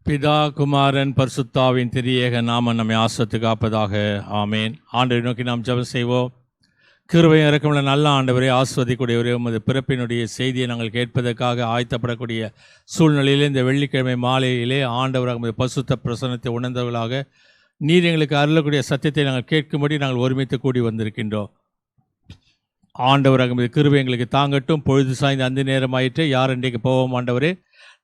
பிதா குமாரன் பரிசுத்தாவின் திரியேக நாம நம்மை ஆசத்து காப்பதாக. ஆமேன். ஆண்டவரை நோக்கி நாம் ஜெபம் செய்வோம். கிருபை இறக்கமுள்ள நல்ல ஆண்டவரை ஆஸ்வதிக்கூடியவரே, உமது பிறப்பினுடைய செய்தியை நாங்கள் கேட்பதற்காக ஆயத்தப்படக்கூடிய சூழ்நிலையிலே இந்த வெள்ளிக்கிழமை மாலையிலே ஆண்டவராக உமது பரிசுத்த பிரசன்னத்தை உணர்ந்தவர்களாக நீர் எங்களுக்கு அருளக்கூடிய சத்தியத்தை நாங்கள் கேட்கும்படி நாங்கள் ஒருமித்து கூடி வந்திருக்கின்றோம். ஆண்டவராக உமது கிருபை எங்களுக்கு தாங்கட்டும். பொழுது சாய்ந்த அந்த நேரம் ஆயிற்று. யார் இன்றைக்கு போவோம் ஆண்டவரே.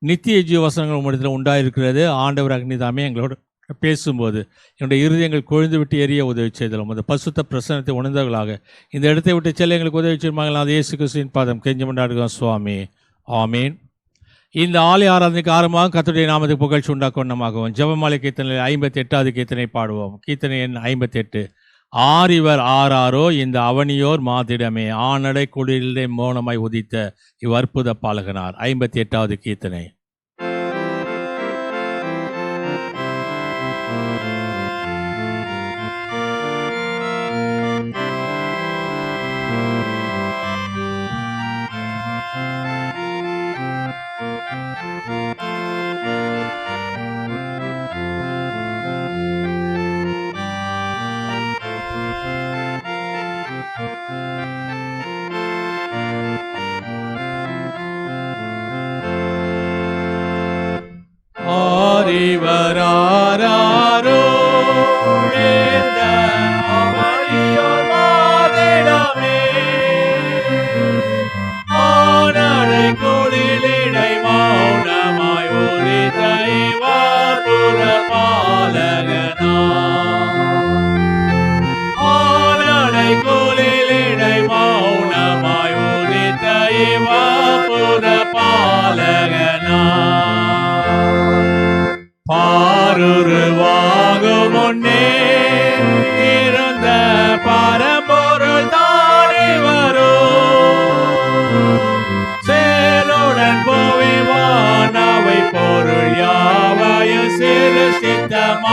நித்திய ஜீவவசனங்கள் உங்களிடத்தில் உண்டாயிருக்கிறது. ஆண்டவராக நீதாமே எங்களோடு பேசும்போது என்னுடைய இருதயங்கள் கொழுந்து விட்டு எரிய உதவி செய்தலும் அந்த பசுத்த பிரசனத்தை உணர்ந்தவர்களாக இந்த இடத்தை விட்டு செல்ல எங்களுக்கு உதவி செய்வாங்க. அது இயேசு கிறிஸ்துவின் பாதம் கெஞ்சி கொண்டாடுகிறோம் சுவாமி. ஆமீன். இந்த ஆலய ஆராதனைக்கு ஆரம்பமாக கர்த்தருடைய நாமத்துக்கு புகழ்ச்சி உண்டாக்கொண்டமாகவும் ஜெபமாலை கீர்த்தனை 58வது கீர்த்தனை பாடுவோம். கீர்த்தனை எண் 58. ஆரிவர் ஆராரோ இந்த அவனியோர் மாதிடமே, ஆனடை குளிரிலே மௌனமாய் உதித்த இவ்வற்புத பாலகனார். 58வது கீர்த்தனை. ஆரிவராரோ இந்த அவனியோர் மாதிடமே, ஆனடை குளிரிடை மௌனமாய் உதித்த இவ்வற்புத பாலகனார். ஆனடை குளிரிடை மௌனமாய் உதித்த இவ்வற்புத பாலகனார். பாருருவாகும் முன்னே இருந்த பரம்பொருள் தானே வரும், சேலுடன் போவிவானவை பொருள் யாவையும் சிருஷ்டித்தமாவனரோ,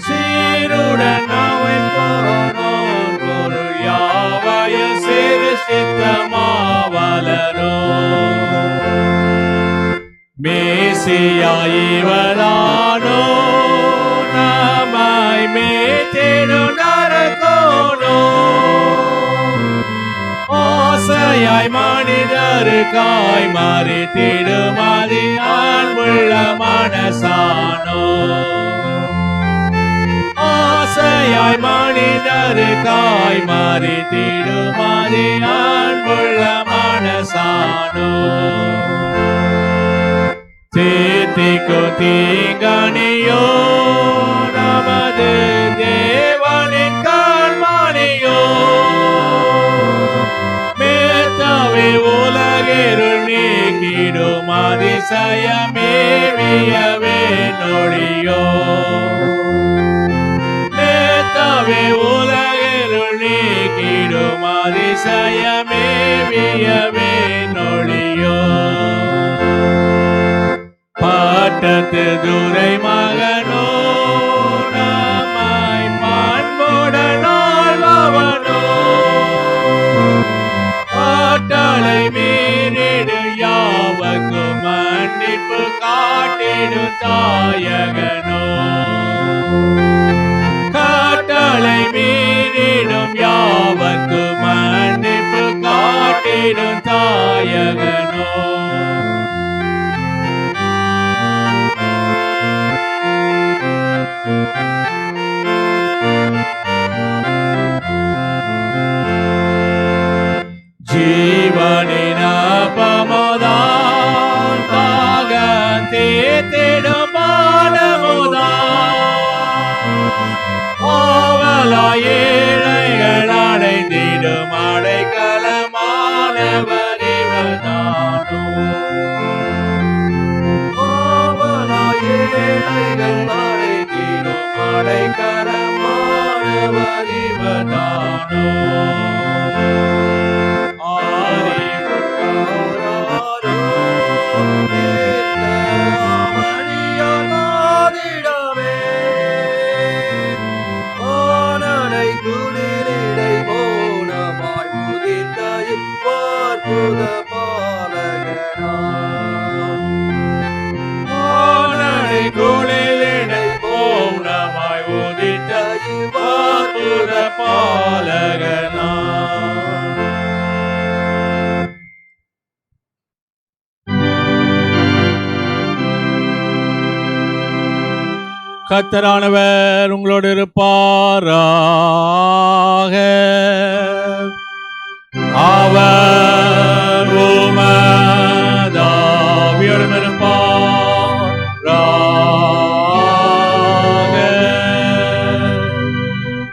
சீருடன் அவை பொருள் யாவையும் சிருஷ்டித்தமாவலரோ. மேசியாயிவரானோ நம்மை மீட்டிடும் நரகோனோ, ஆசையாய் மனிதருக்காய் மறித்திடும் அதி அன்புள்ள மனசானோ, ஆசையாய் மனிதருக்காய் மறித்திடும் அதி அன்புள்ள மனசானோ. தீர்த்திக்கு தீங்கனியோ நமது தேவனின் கண்மணியோ, மேத்தவை உலகிருள் நீக்கிடும் அதிசயமேவியவே நொடியோ, மேத்தவை உலகிருள் நீக்கிடும் அதிசயமேவியவே நொடியோ. பட்டத்து துரை மகனோ நம்மை பண்புடன் ஆள்பவனோ, காட்டளை மீறிடு யாவர்க்கும் மன்னிப்பு காட்டிடும் தாயகனோ, காட்டளை மீறிடும் யாவர்க்கும் மன்னிப்பு காட்டிடும் தாயகனோ. ஜீவனின் அப்பமுதான் தாகம் தீர்த்திடும் பானமுதான், ஆவலாய் ஏழைகள் அடைந்திடும் அடைக்கலமானவர் இவர்தானோ, ஆவலாய் ஏழைகள் அடைந்திடும் அடைக்கலமானவர் இவர்தானோ. அற்புத பாலகனார். கர்த்தரானவர் உங்களோடு இருப்பாராக. அவர் உமதாவியோடும் இருப்பாராக.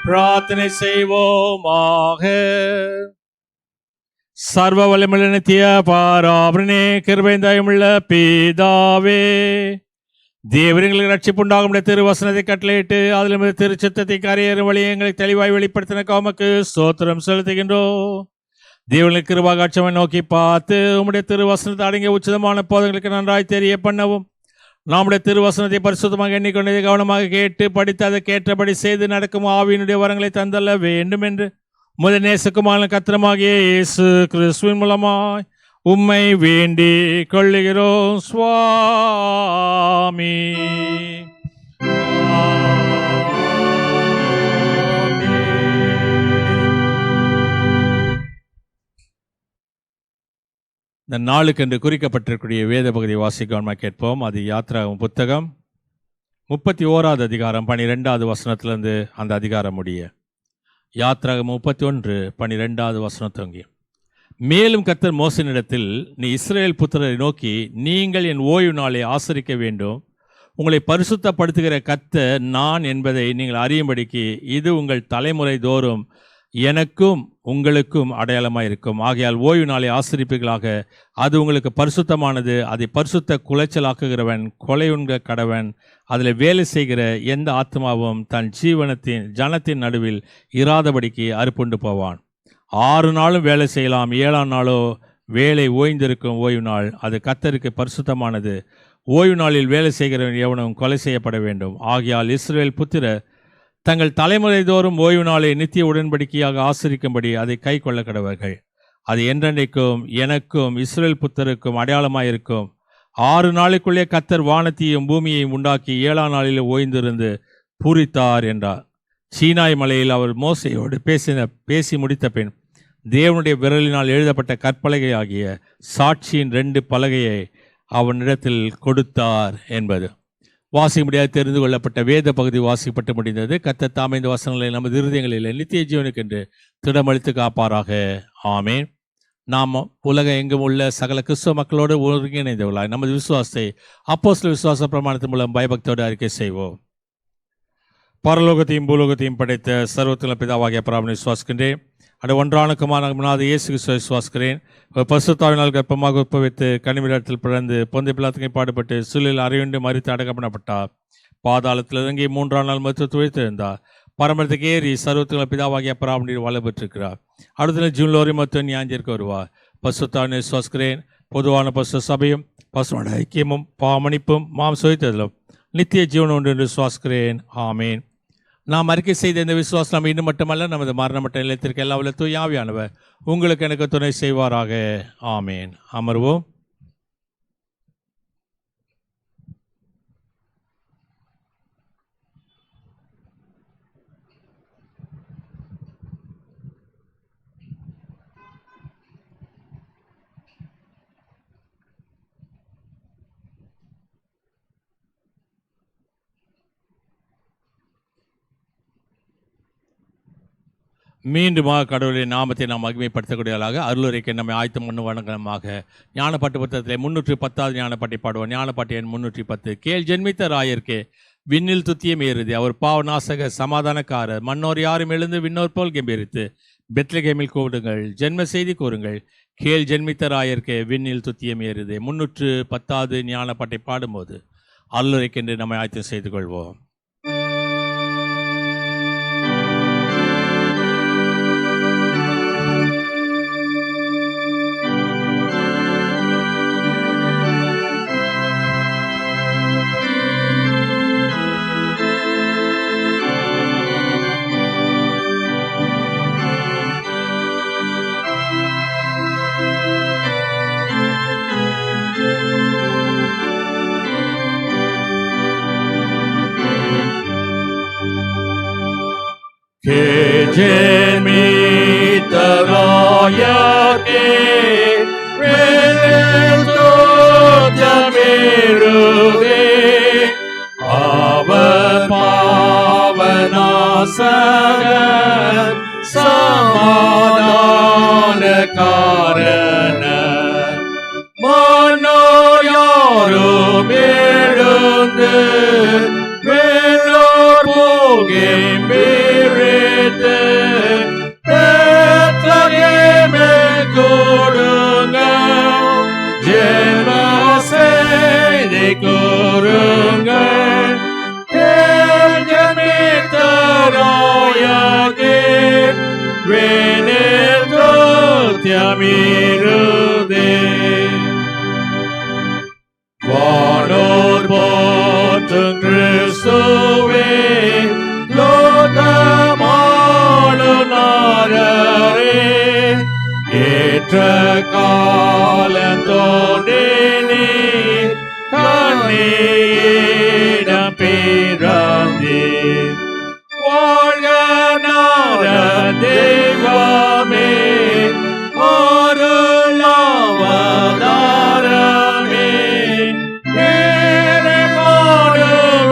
பிரார்த்தனை செய்வோமாக. சர்வ வல்லமையுள்ள நித்திய பராபரனே, கிருபையும் தயவுமுள்ள பிதாவே, தேவர்களுக்கு ரட்சிப்புண்டாகும் திருவசனத்தை கட்டளையிட்டு அதில் திருச்சித்தத்தை கரையேறும் வழியை எங்களுக்கு தெளிவாய் வெளிப்படுத்தின உமக்கு ஸ்தோத்திரம் செலுத்துகின்றோம். தேவனுக்கு கிருபாகாட்சமை நோக்கி பார்த்து உம்முடைய திருவசனத்தை அடங்கிய உச்சிதமான போதங்களுக்கு நன்றாய் தெரிய பண்ணவும், நம்முடைய திருவசனத்தை பரிசுத்தமாக எண்ணிக்கொண்டதை கவனமாக கேட்டு படித்து அதை கேட்டபடி செய்து நடக்கும் ஆவியினுடைய வரங்களை தந்தல்ல வேண்டும் என்று முதல் நேசக்குமான கத்திரமாகிய இயேசு கிறிஸ்துவின் மூலமாய் உம்மை வேண்டி கொள்ளுகிறோம் சுவாமி. இந்த நாளுக்கென்று குறிக்கப்பட்டிருக்கூடிய வேத பகுதியை வாசிக்கவனமாக கேட்போம். அது யாத்ராகமம் புத்தகம் 31வது அதிகாரம் 12வது வசனத்திலிருந்து அந்த அதிகாரம் முடிய. யாத்ராகமம் 31:12வது வசனம் தொங்கி. மேலும் கர்த்தர் மோசேயினிடத்தில், நீ இஸ்ரவேல் புத்திரரை நோக்கி, நீங்கள் என் ஓய்வு நாளை ஆசரிக்க வேண்டும். உங்களை பரிசுத்தப்படுத்துகிற கர்த்தர் நான் என்பதை நீங்கள் அறியும்படிக்கு இது உங்கள் தலைமுறை தோறும் எனக்கும் உங்களுக்கும் அடையாளமாக இருக்கும். ஆகையால் ஓய்வு நாளை ஆசரிப்புகளாக, அது உங்களுக்கு பரிசுத்தமானது. அதை பரிசுத்த குலைச்சலாக்குகிறவன் கொலை உண்க கடவன். அதில் வேலை செய்கிற எந்த ஆத்மாவும் தன் ஜனத்தின் நடுவில் இராதபடிக்கு அறுப்புண்டு போவான். 6 நாளும் வேலை செய்யலாம், 7ஆம் நாளோ வேலை ஓய்ந்திருக்கும் ஓய்வு நாள். அது கர்த்தருக்கு பரிசுத்தமானது. ஓய்வு நாளில் வேலை செய்கிறவன் எவனும் கொலை செய்யப்பட வேண்டும். ஆகையால் இஸ்ரவேல் புத்திரர் தங்கள் தலைமுறை தோறும் ஓய்வு நாளை நித்திய உடன்படிக்கையாக ஆசரிக்கும்படி அதை கை கொள்ள கடவர்கள். அது என்றென்றைக்கும் எனக்கும் இஸ்ரவேல் புத்திரருக்கும் அடையாளமாயிருக்கும். 6 நாளுக்குள்ளே கர்த்தர் வானத்தையும் பூமியையும் உண்டாக்கி 7ஆம் நாளில் ஓய்ந்திருந்து பூரித்தார் என்றார். சீனாய் மலையில் அவர் மோசேயோடு பேசி முடித்த பின் தேவனுடைய விரலினால் எழுதப்பட்ட கற்பலகை ஆகிய சாட்சியின் 2 பலகையை அவனிடத்தில் கொடுத்தார் என்பது வாசிக்க முடியாது தெரிந்து கொள்ளப்பட்ட வேத பகுதி வாசிக்கப்பட்டு முடிந்தது. கர்த்தர் தாமே இந்த வசனங்களை நமது இருதயங்களில் நித்திய ஜீவனுக்கென்று திடமளித்து காப்பாராக. ஆமேன். நாம் உலகம் எங்கும் உள்ள சகல கிறிஸ்துவ மக்களோடு ஒருங்கிணைந்தவர்களாய் நமது விசுவாசத்தை அப்போஸ்தலர் விசுவாச பிரமாணத்தின் மூலம் பயபக்தியோடு அறிக்கை செய்வோம். பரலோகத்தையும் பூலோகத்தையும் படைத்த சர்வத்துள்ள பிதாவாகிய பிராமணனை விசுவாசிக்கின்றேன். அது ஒன்றான குமாரனாகிய இயேசு கிறிஸ்துவை விசுவாசிக்கிறேன். பரிசுத்தாவினால் கர்ப்பமாக உட்பவித்து கன்னிமரிடத்தில் பிறந்து பொந்திய பிலாத்துக்கு பாடுபட்டு சிலுவையில் அறையுண்டு மரித்து அடக்கப்படப்பட்டார். பாதாளத்தில் இறங்கி 3ஆம் நாள் மருத்துவ உயிர்த்தெழுந்தார். பரமரத்துக்கு ஏறி சர்வத்துள்ள பிதாவாகிய பிராமணனில் வாழ பெற்றிருக்கிறார். அடுத்த ஜூன்லோரி மருத்துவ ஞாயிற்கு வருவார். பரிசுத்தாவினை விசுவாசிக்கிறேன். பொதுவான பசு சபையும் பசுவோட ஐக்கியமும் பாவமன்னிப்பும் சுயித்ததிலும் நித்திய ஜீவன் ஒன்று என்று விசுவாசிக்கிறேன். ஆமேன். நாம் அறிக்கை செய்த இந்த விசுவாசம் நம்ம இன்னும் மட்டுமல்ல, நமது மரணமட்ட நிலையத்திற்கு எல்லா வல்ல தூய ஆவியானவர் உங்களுக்கு எனக்கு துணை செய்வாராக. ஆமேன். அமர்வோம். மீண்டுமாக கடவுளுடைய நாமத்தை நாம் மகிமைப்படுத்தக்கூடியவர்களாக அருளுரைக்கு நம்மை ஆயத்தம் பண்ணு வணக்கமாக. ஞானப்பாட்டு புத்தகத்திலே 310வது ஞானப்பாட்டை பாடுவோம். ஞானப்பாட்டு எண் 310. கேள் ஜென்மித்த ராயர்க்கே விண்ணில் துத்தியம் ஏறுது, அவர் பாவநாசக சமாதானக்காரர். மன்னோர் யாரும் எழுந்து விண்ணோர் போல் கெம்பீரித்து பெத்லகேமில் கூடுங்கள், ஜென்ம செய்தி கூறுங்கள். கேள் ஜென்மித்த ராயர்க்கே விண்ணில் துத்தியம் ஏறுது. 310வது ஞானப்பாட்டை பாடும்போது அருளுரைக்கென்று நம்மை ஆயத்தம் செய்து கொள்வோம். che gemita roia che venuto ti amerude ava நாசகர் சமாதான காரணர் மன்னோர் யாரும் எழுந்து மேலோர் போகேம் பிரித்து பெத்லகேமே கொடுங்க ஜென்ம செய்தி கூறுங்க ஜமித்தராயகே வேனில் தோத்தியமிருதே வானோர் போற்றும் கிறிஸ்துவே லோகமாளுநரே ஏற்ற காலம் தோன்றினி கண்ணீரிடம் பிறந்தே வாழ்க நாத தெய்வமே அருளாவதாரமே வேறு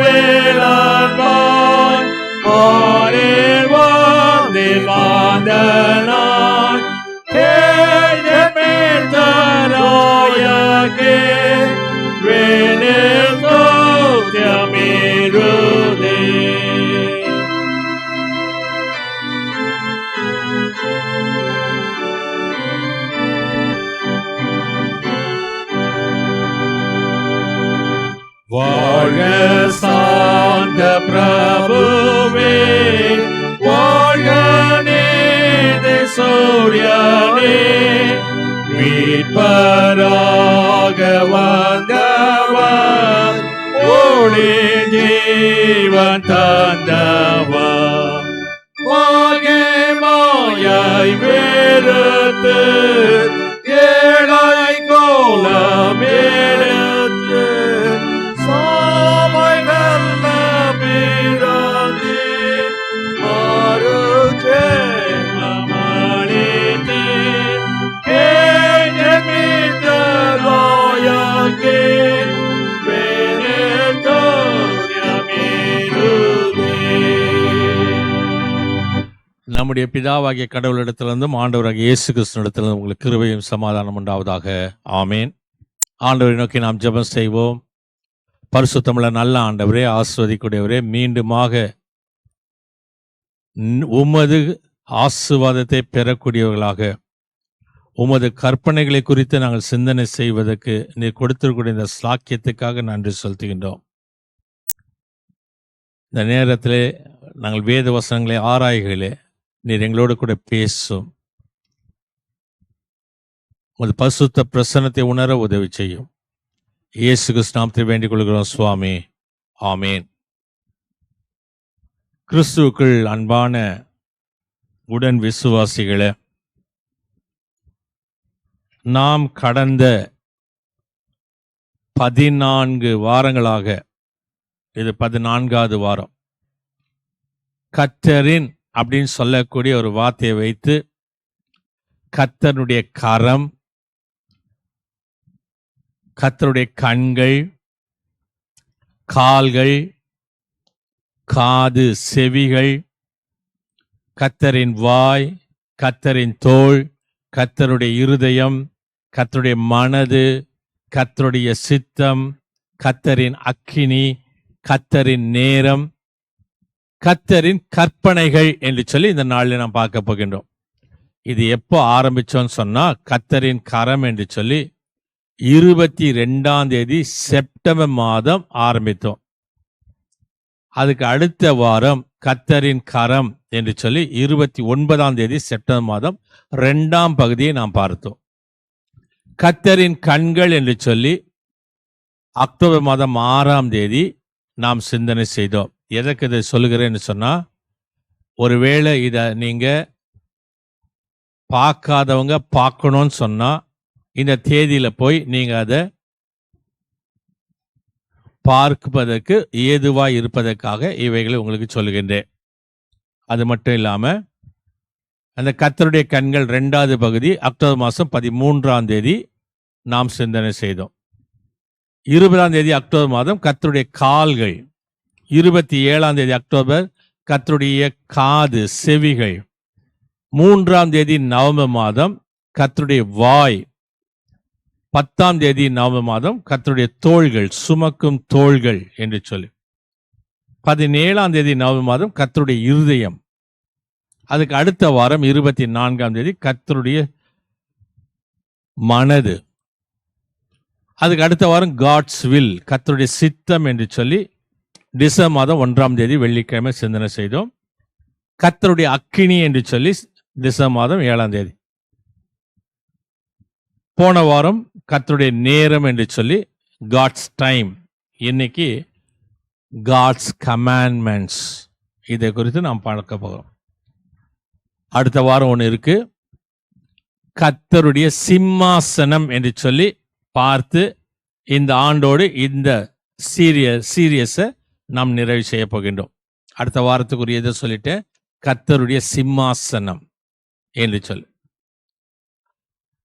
வேளாண்பான் ஆரில் வாந்தில் வாந்தனான் தராயகே வேனில் தோத்தியமிருதே. வாழ்க சாந்த பிரபுவே வாழ்க நீதி சூரியனே மீட்பராக வந்தவர் ஒளி ஜீவன் தந்தவர் மாயை மாயை வெறுத்து ஏழை கோலம் எடுத்து சாமை நல்ல பிறந்தே மாறு ஜென்மமளித்தே ஏஜமித்தராயகே வேனில் தோத்தியமிருதே. நம்முடைய பிதாவாகிய கடவுளிடத்திலிருந்தும் ஆண்டவராகிய இயேசு கிறிஸ்துவிடத்திலிருந்தும் உங்களுக்கு கிருபையும் சமாதானம் உண்டாவதாக. ஆமேன். ஆண்டவரை நோக்கி நாம் ஜெபம் செய்வோம். பரிசுத்தமுள்ள நல்ல ஆண்டவரே, ஆசீர்வதிக்கூடியவரே, மீண்டுமாக உமது ஆசீர்வாதத்தை பெறக்கூடியவர்களாக உமது கற்பனைகளை குறித்து நாங்கள் சிந்தனை செய்வதற்கு நீர் கொடுத்திருக்கூடிய இந்த ஸ்லாக்கியத்துக்காக நன்றி செலுத்துகின்றோம். இந்த நேரத்திலே நாங்கள் வேத வசனங்களை ஆராய்களே நீர் எங்களோடு கூட பேசும். உமது பரிசுத்த பிரசன்னத்தை உணர உதவி செய்யும். இயேசு கிறிஸ்து நாமத்தில் வேண்டிக் கொள்கிறோம் சுவாமி. ஆமேன். கிறிஸ்துவுக்குள் அன்பான உடன் விசுவாசிகளே, நாம் கடந்த 14 வாரங்களாக, இது 14வது வாரம், கர்த்தரின் அப்படின்னு சொல்லக்கூடிய ஒரு வார்த்தையை வைத்து கர்த்தருடைய கரம், கர்த்தருடைய கண்கள், கால்கள், காது, செவிகள், கர்த்தரின் வாய், கர்த்தரின் தோள், கர்த்தருடைய இருதயம், கர்த்தருடைய மனது, கர்த்தருடைய சித்தம், கர்த்தரின் அக்கினி, கர்த்தரின் நேரம், கர்த்தரின் கற்பனைகள் என்று சொல்லி இந்த நாளில் நாம் பார்க்க போகின்றோம். இது எப்போ ஆரம்பிச்சோன்னு சொன்னா, கர்த்தரின் கரம் என்று சொல்லி 22ஆம் தேதி செப்டம்பர் மாதம் ஆரம்பித்தோம். அதுக்கு அடுத்த வாரம் கர்த்தரின் கரம் என்று சொல்லி 29ஆம் தேதி செப்டம்பர் மாதம் 2ஆம் பகுதியை நாம் பார்த்தோம். கர்த்தரின் கண்கள் என்று சொல்லி அக்டோபர் மாதம் 6ஆம் தேதி நாம் சிந்தனை செய்தோம். எதற்கு இதை சொல்லுகிறேன்னு சொன்னா, ஒருவேளை இதை நீங்க பார்க்காதவங்க பார்க்கணும்னு சொன்னா இந்த தேதியில போய் நீங்க அதை பார்ப்பதற்கு ஏதுவாய் இருப்பதற்காக இவைகளை உங்களுக்கு சொல்லுகின்றேன். அது மட்டும் இல்லாம அந்த கர்த்தருடைய கண்கள் 2வது பகுதி அக்டோபர் மாதம் 13ஆம் தேதி நாம் சிந்தனை செய்தோம். 20ஆம் தேதி அக்டோபர் மாதம் கர்த்தருடைய கால்கள், 27ஆம் தேதி அக்டோபர் கர்த்தருடைய காது, செவிகள். 3ஆம் தேதி நவம்பர் மாதம் கர்த்தருடைய வாய். 10ஆம் தேதி நவம்பர் மாதம் கர்த்தருடைய தோள்கள், சுமக்கும் தோள்கள் என்று சொல்லி. 17ஆம் தேதி நவம்பர் மாதம் கர்த்தருடைய இருதயம். அதுக்கு அடுத்த வாரம் 24ஆம் தேதி கர்த்தருடைய மனது. அதுக்கு அடுத்த வாரம் காட்ஸ் வில், கர்த்தருடைய சித்தம் என்று சொல்லி டிசம்பர் மாதம் 1ஆம் தேதி வெள்ளிக்கிழமை சிந்தனை செய்தோம். கர்த்தருடைய அக்கினி என்று சொல்லி டிசம்பர் மாதம் 7ஆம் தேதி. போன வாரம் கர்த்தருடைய நேரம் என்று சொல்லி காட்ஸ் டைம். இன்னைக்கு காட்ஸ் கமாண்ட்மெண்ட்ஸ். இதை குறித்து நாம் பார்க்க போகிறோம். அடுத்த வாரம் ஒன்று இருக்கு, கர்த்தருடைய சிம்மாசனம் என்று சொல்லி பார்த்து இந்த ஆண்டோடு இந்த சீரியஸை நாம் நிறைவு செய்ய போகின்றோம். அடுத்த வாரத்துக்குரியதை சொல்லிட்டு கர்த்தருடைய சிம்மாசனம் என்று சொல்லி.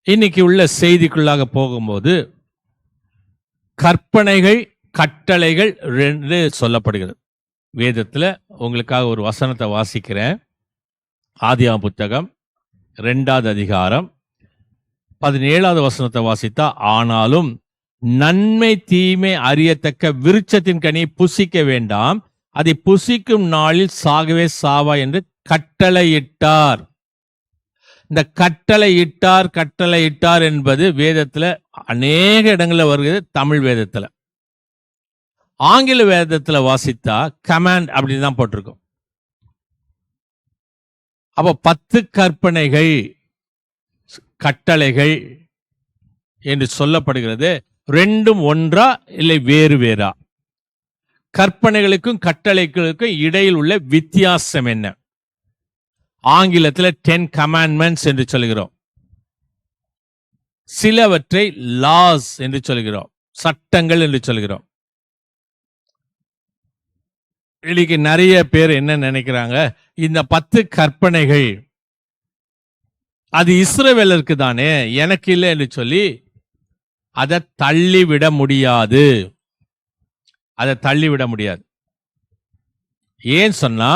இன்னைக்கு உள்ள செய்திக்குள்ளாக போகும்போது கற்பனைகள், கட்டளைகள் ரெண்டு சொல்லப்படுகிறது. வேதத்தில் உங்களுக்காக ஒரு வசனத்தை வாசிக்கிறேன். ஆதியாகமம் புத்தகம் 2ஆம் அதிகாரம் 17ஆவது வசனத்தை வாசித்தா, ஆனாலும் நன்மை தீமை அறியத்தக்க விருட்சத்தின் கனியை புசிக்க வேண்டாம், அதை புசிக்கும் நாளில் சாகவே சாவா என்று கட்டளையிட்டார். இந்த கட்டளையிட்டார் என்பது வேதத்துல அநேக இடங்களில் வருகிறது. தமிழ் வேதத்துல, ஆங்கில வேதத்துல வாசித்தா கமாண்ட் அப்படின்னு தான் போட்டிருக்கும். அப்போ 10 கற்பனைகள், கட்டளைகள் என்று சொல்லப்படுகிறது. ரெண்டும் ஒன்றா இல்லை வேறு வேறா? கற்பனைகளுக்கும் கட்டளைகளுக்கும் இடையில் உள்ள வித்தியாசம் என்ன? ஆங்கிலத்தில் 10 commandments என்று சொல்கிறோம். சிலவற்றை லாஸ் என்று சொல்கிறோம், சட்டங்கள் என்று சொல்கிறோம். இன்னைக்கு நிறைய பேர் என்ன நினைக்கிறாங்க, இந்த 10 கற்பனைகள் அது இஸ்ரவேலருக்கு தானே, எனக்கு இல்லை என்று சொல்லி அதை தள்ளிவிட முடியாது. அதை தள்ளிவிட முடியாது. ஏன் சொன்னா,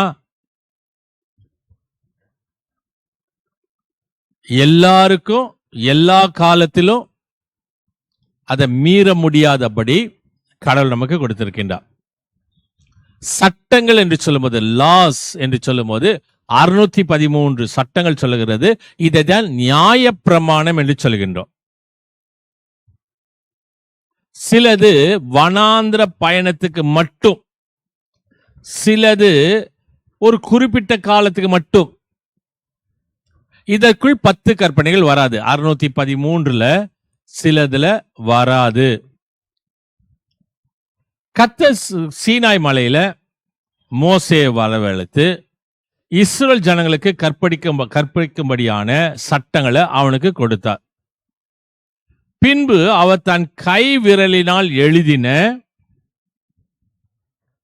எல்லாருக்கும் எல்லா காலத்திலும் அதை மீற முடியாதபடி கடவுள் நமக்கு கொடுத்திருக்கின்றார். சட்டங்கள் என்று சொல்லும்போது, லாஸ் என்று சொல்லும்போது 613 சட்டங்கள் சொல்லுகிறது. இதைதான் நியாய பிரமாணம் என்று சொல்கின்றோம். சிலது வனாந்திர பயணத்துக்கு மட்டும், சிலது ஒரு குறிப்பிட்ட காலத்துக்கு மட்டும். இதற்குள் 10 கற்பனைகள் வராது. 613 சிலதுல வராது. கர்த்தர் சீனாய் மலையில மோசேயை வரவழைத்து இஸ்ரவேல் ஜனங்களுக்கு கற்பிக்கும்படியான சட்டங்களை அவனுக்கு கொடுத்தார். பின்பு அவர் தன் கை விரலினால் எழுதின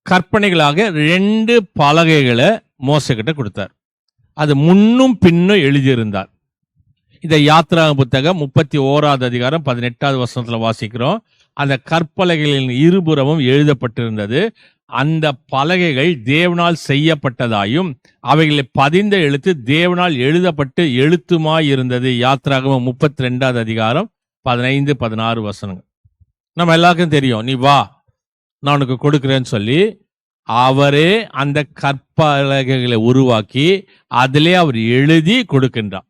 கற்பனைகளாக 2 பலகைகளை மோசே கிட்ட கொடுத்தார். அது முன்னும் பின்னும் எழுதியிருந்தார். இதை யாத்திராகம புத்தகம் 31ஆவது அதிகாரம் 18ஆவது வசனத்துல வாசிக்கிறோம். அந்த கற்பலகைகளின் இருபுறமும் எழுதப்பட்டிருந்தது. அந்த பலகைகள் தேவனால் செய்யப்பட்டதாயும் அவைகளை பதிந்த எழுத்து தேவனால் எழுதப்பட்டு எழுத்துமாய் இருந்தது. யாத்திராகமம் 32ஆவது அதிகாரம் 15, 16 வசனங்கள். நம்ம எல்லாருக்கும் தெரியும், நீ வா நான் உனக்கு கொடுக்கிறேன்னு சொல்லி அவரே அந்த கற்பலகைகளை உருவாக்கி அதிலே அவர் எழுதி கொடுக்கின்றார்.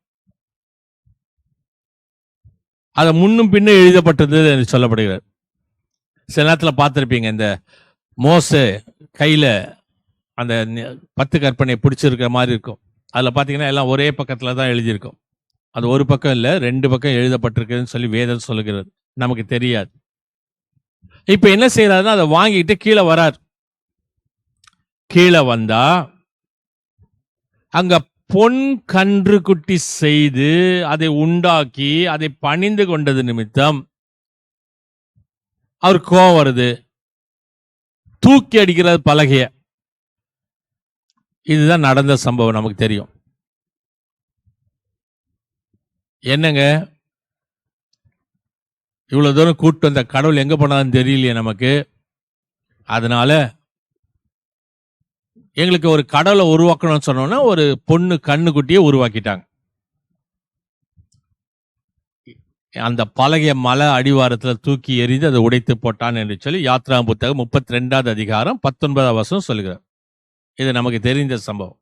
அது முன்னும் பின்னும் எழுதப்பட்டது என்று சொல்லப்படுகிறது. சில நேரத்தில் பார்த்துருப்பீங்க, இந்த மோசே கையில அந்த 10 கற்பனையை பிடிச்சிருக்கிற மாதிரி இருக்கும். அதில் பார்த்தீங்கன்னா எல்லாம் ஒரே பக்கத்துல தான் எழுதியிருக்கும். அது ஒரு பக்கம் இல்லை, 2 பக்கம் எழுதப்பட்டிருக்குன்னு சொல்லி வேதம் சொல்லுகிறது. நமக்கு தெரியாது. இப்ப என்ன செய்யறாருன்னா, அதை வாங்கிட்டு கீழே வரார். கீழே வந்தா அங்க பொன் கன்று குட்டி செய்து அதை உண்டாக்கி அதை பணிந்து கொண்டது நிமித்தம் அவர் கோவம் வருது. தூக்கி அடிக்கிறது பலகைய. இதுதான் நடந்த சம்பவம், நமக்கு தெரியும். என்னங்க இவ்வளவு தூரம் கூட்டு வந்த கடவுள் எங்க போனாலும் தெரியலையே நமக்கு. அதனால எங்களுக்கு ஒரு கடவுளை உருவாக்கணும்னு சொன்னோன்னா ஒரு பொண்ணு கண்ணுக்குட்டியை உருவாக்கிட்டாங்க. அந்த பலகைய மலை அடிவாரத்தில் தூக்கி எறிந்து அதை உடைத்து போட்டான் என்று சொல்லி யாத்ரா புத்தகம் 32வது அதிகாரம் 19வது வசனம் சொல்லுகிறார். இது நமக்கு தெரிந்த சம்பவம்.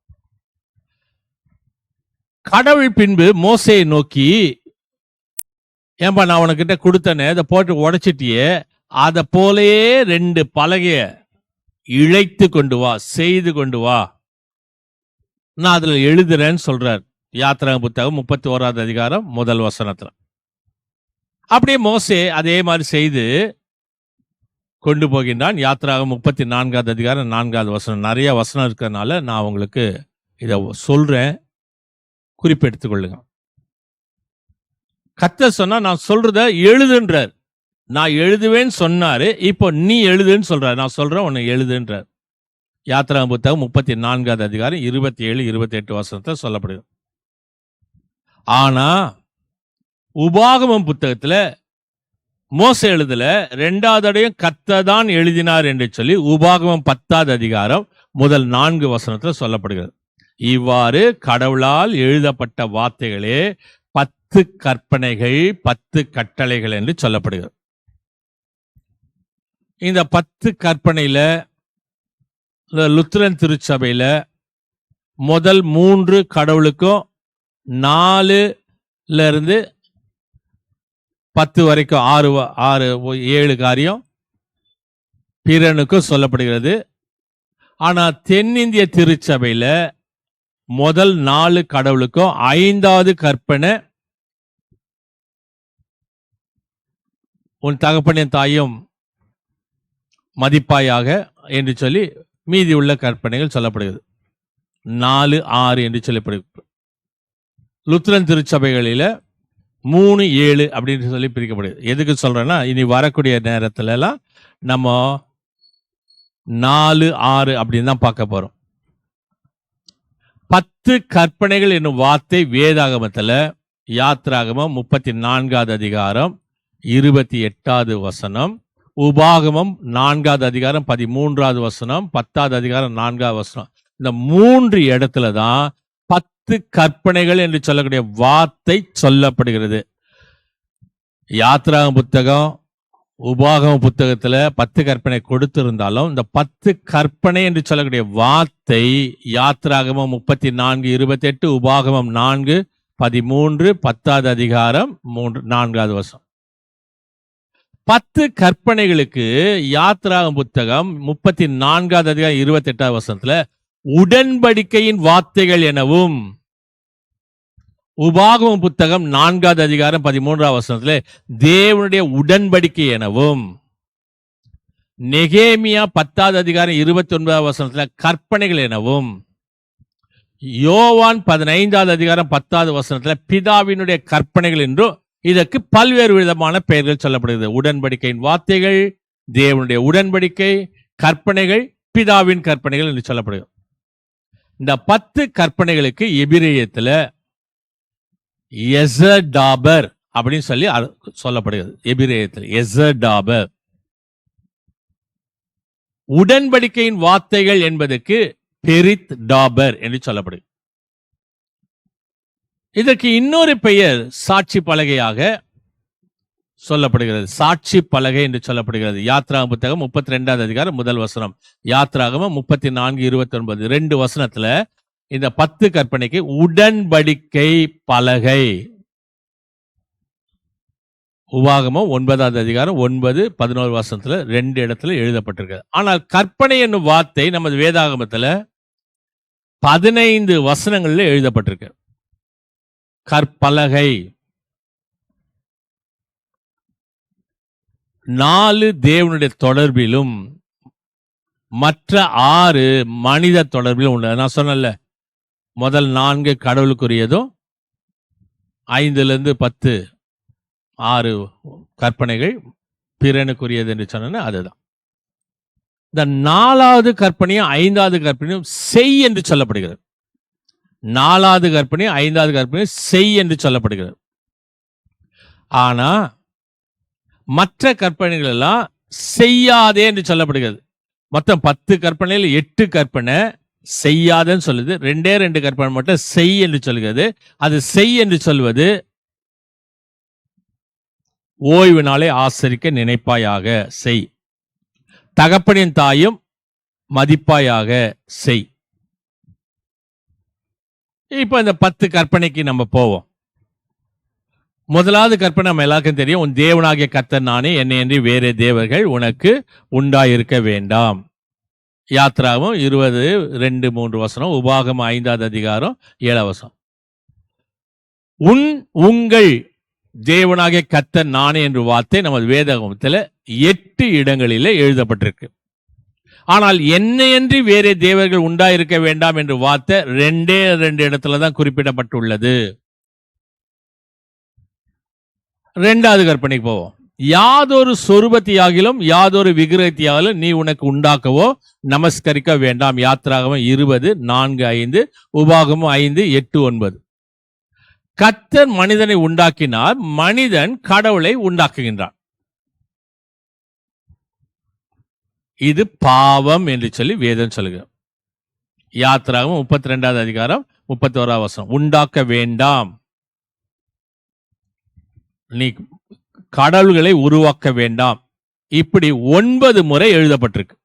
கடவுள் பின்பு மோசேயை நோக்கி, ஏன்பா நான் உனக்கிட்ட கொடுத்தனே, அதை போட்டு உடைச்சிட்டியே, அதை போலயே 2 பலகைய இழைத்து கொண்டு வா, செய்து கொண்டு வா, நான் அதுல எழுதுறேன்னு சொல்றார். யாத்ரா புத்தகம் 31வது அதிகாரம் 1 வசனத்துல. அப்படியே மோசே அதே மாதிரி செய்து கொண்டு போகின்றான். யாத்ராகம் 34வது அதிகாரம் 4வது வசனம். நிறைய வசனம் இருக்கிறதுனால நான் உங்களுக்கு இதை சொல்றேன், குறிப்பெடுத்துக் கொள்ளுங்க. கர்த்தர் சொன்னா நான் சொல்றத எழுதுன்றார். நான் எழுதுவேன்னு சொன்னாரு, இப்போ நீ எழுதுன்னு சொல்றாரு. நான் சொல்றேன், உன்னை எழுதுன்றார். யாத்ராகம் புத்தகம் 34வது அதிகாரம் 27, 28 வசனத்தை சொல்லப்படுது. ஆனா உபாகமம் புத்தகத்துல மோசே எழுதல, 2வது கர்த்தர் தான் எழுதினார் என்று சொல்லி உபாகமம் 10வது அதிகாரம் முதல் 4 வசனத்துல சொல்லப்படுகிறது. இவ்வாறு கடவுளால் எழுதப்பட்ட வார்த்தைகளே 10 கற்பனைகள், 10 கட்டளைகள் என்று சொல்லப்படுகிறது. இந்த 10 கற்பனையில லுத்திரன் திருச்சபையில முதல் 3 கடவுளுக்கும் 4ல இருந்து 10 வரைக்கும் 7 காரியம் பிறனுக்கும் சொல்லப்படுகிறது. ஆனா தென்னிந்திய திருச்சபையில முதல் 4 கடவுளுக்கும் 5வது கற்பனை உன் தகப்பனின் தாயும் மதிப்பாயாக என்று சொல்லி மீதி உள்ள கற்பனைகள் சொல்லப்படுகிறது. 4, 6 என்று சொல்லப்படுகிறது. லுத்திரன் திருச்சபைகளில 3, 7 அப்படின்னு சொல்லி பிரிக்கப்படுது. எதுக்கு சொல்றேன்னா, இனி வரக்கூடிய நேரத்துல எல்லாம் நம்ம 4, 6 அப்படின்னு தான் பார்க்க போறோம். 10 கற்பனைகள் என்னும் வார்த்தை வேதாகமத்துல யாத்ராகமம் 34வது அதிகாரம் 28வது வசனம், உபாகமம் 4வது அதிகாரம் 13வது வசனம், 10வது அதிகாரம் 4வது வசனம், இந்த 3 இடத்துல தான் 10 கற்பனைகள் என்று சொல்லக்கூடிய வார்த்தை சொல்லப்படுகிறது. யாத்ராகம் புத்தகம் உபாகம புத்தகத்துல 10 கற்பனை கொடுத்திருந்தாலும் இந்த 10 கற்பனை என்று சொல்லக்கூடிய வார்த்தை யாத்ராகமம் 34, 28, உபாகமம் 4, 13, 10வது அதிகாரம் 4வது வசனம். 10 கற்பனைகளுக்கு யாத்ராகம் புத்தகம் 34வது அதிகாரம் 28வது வசனத்துல உடன்படிக்கையின் வார்த்தைகள் எனவும், உபாகமம் புத்தகம் 4வது அதிகாரம் 13வது வசனத்துல தேவனுடைய உடன்படிக்கை எனவும், நெகேமியா 10வது அதிகாரம் 29வது வசனத்துல கற்பனைகள் எனவும், யோவான் 15வது அதிகாரம் 10வது வசனத்துல பிதாவினுடைய கற்பனைகள் என்றும் இதற்கு பல்வேறு விதமான பெயர்கள் சொல்லப்படுகிறது. உடன்படிக்கையின் வார்த்தைகள், தேவனுடைய உடன்படிக்கை, கற்பனைகள், பிதாவின் கற்பனைகள் என்று சொல்லப்படுகிறது. இந்த 10 கற்பனைகளுக்கு எபிரேயத்துல எசடாபர் அப்படின்னு சொல்லி சொல்லப்படுகிறது. எபிரேயத்தில் எசடாபர். உடன்படிக்கையின் வார்த்தைகள் என்பதற்கு பெரித் டாபர் என்று சொல்லப்படுகிறது. இதற்கு இன்னொரு பெயர் சாட்சி பலகையாக சொல்லப்படுகிறது. சாட்சி பலகை என்று சொல்லப்படுகிறது. யாத்ராகம் புத்தகம் 32வது அதிகாரம் 1 வசனம், யாத்ராகமம் 34, 29 2 வசனத்துல இந்த 10 கற்பனைக்கு உடன்படிக்கை பலகை, உபாகமம் 9வது அதிகாரம் 9, 11 வசனத்துல 2 இடத்துல எழுதப்பட்டிருக்கு. ஆனால் கற்பனை என்னும் வார்த்தை நமது வேதாகமத்துல 15 வசனங்கள்ல எழுதப்பட்டிருக்கு. கற்பலகை 4 தேவனுடைய தொடர்பிலும் மற்ற 6 மனித தொடர்பிலும் உண்டு. நான் சொன்னேன்ல, முதல் 4 கடவுளுக்குரியதும் 5லிருந்து 10 6 கற்பனைகள் பிறனுக்குரியது என்று சொன்ன அதுதான். இந்த 4வது கற்பனையும் 5வது கற்பனையும் செய் என்று சொல்லப்படுகிறது. 4வது கற்பனையும் 5வது கற்பனையும் செய் என்று சொல்லப்படுகிறது. ஆனா மற்ற கற்பனைகள் எல்லாம் செய்யாதே என்று சொல்லப்படுகிறது. மொத்தம் 10 கற்பனையில் 8 கற்பனை செய்யாதன்னு சொல்லுது. ரெண்டே ரெண்டு கற்பனை மட்டும் செய் என்று சொல்கிறது. அது செய் என்று சொல்வது ஓய்வு நாளை ஆசரிக்க நினைப்பாயாக செய். தகப்பனின் தாயும் மதிப்பாயாக செய். இப்ப இந்த 10 கற்பனைக்கு நம்ம போவோம். முதலாவது கற்பனை நம்ம எல்லாருக்கும் தெரியும். உன் தேவனாகிய கர்த்தர் நானே, என்னை அன்றி வேறே தேவர்கள் உனக்கு உண்டாயிருக்க வேண்டாம். யாத்ராவும் 20:2-3 வசனம், உபாகமம் 5வது அதிகாரம் 7வது வசனம். உங்கள் தேவனாகிய கர்த்தர் நானே என்ற வார்த்தை நமது வேதாகமத்தில் 8 இடங்களிலே எழுதப்பட்டிருக்கு. ஆனால் என்னையன்றி வேறே தேவர்கள் உண்டாயிருக்க வேண்டாம் என்ற வார்த்தை 2 இடத்துல தான் குறிப்பிடப்பட்டுள்ளது. 2வது கற்பனைக்கு போவோம். யாதொரு சொரூபத்தியாகிலும் யாதொரு விக்கிரகத்தியாகிலும் நீ உனக்கு உண்டாக்கவோ நமஸ்கரிக்க வேண்டாம். யாத்ராகமம் 20:4-5, உபாகமம் 5:8-9. கர்த்தர் மனிதனை உண்டாக்கினார், மனிதன் கடவுளை உண்டாக்குகின்றான். இது பாவம் என்று சொல்லி வேதம் சொல்லுகிறது. யாத்ராகமம் 32வது அதிகாரம் 31வது வசனம், உண்டாக்க வேண்டாம், நீ கடவுள்களை உருவாக்க வேண்டாம். இப்படி 9 முறை எழுதப்பட்டிருக்கு.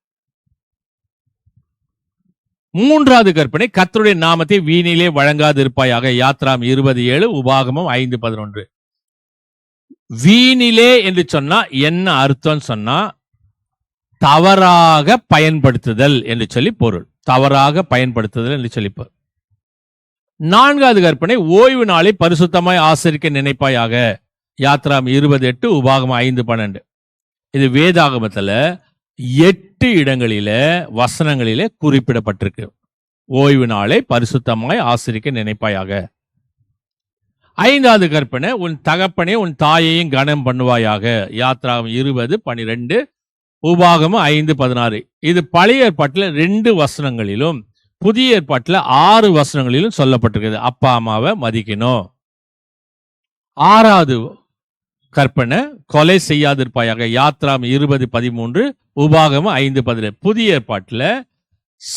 3வது கற்பனை, கர்த்தருடைய நாமத்தை வீணிலே வழங்காதிருப்பாயாக. யாத்ராம் 20:7, உபாகமம் 5:11. வீணிலே என்று சொன்னா என்ன அர்த்தம் சொன்னா, தவறாக பயன்படுத்துதல் என்று சொல்லி பொருள். தவறாக பயன்படுத்துதல் என்று சொல்லி பொருள். 4வது கற்பனை, ஓய்வு நாளை பரிசுத்தமாய் ஆசரிக்க நினைப்பாயாக. யாத்ராம் 20:8, உபாகமம் 5:12. இது வேதாகமத்துல 8 இடங்களில வசனங்களிலே குறிப்பிடப்பட்டிருக்கு. ஓய்வு நாளை பரிசுத்தமாய் ஆசரிக்க நினைப்பாயாக. 5வது கற்பனை, உன் தகப்பனே உன் தாயையும் கனம் பண்ணுவாயாக. யாத்ராகம் 20:12, உபாகமம் 5:16. இது பழைய ஏற்பாட்டில் 2 வசனங்களிலும் புதிய ஏற்பாட்டில் 6 வசனங்களிலும் சொல்லப்பட்டிருக்கிறது. அப்பா அம்மாவை மதிக்கணும். 6வது கற்பனை, கொலை செய்யாதிருப்பாயாக. யாத்ராம் 20:13, உபாகமம் 5:10. புதிய ஏற்பாட்டில்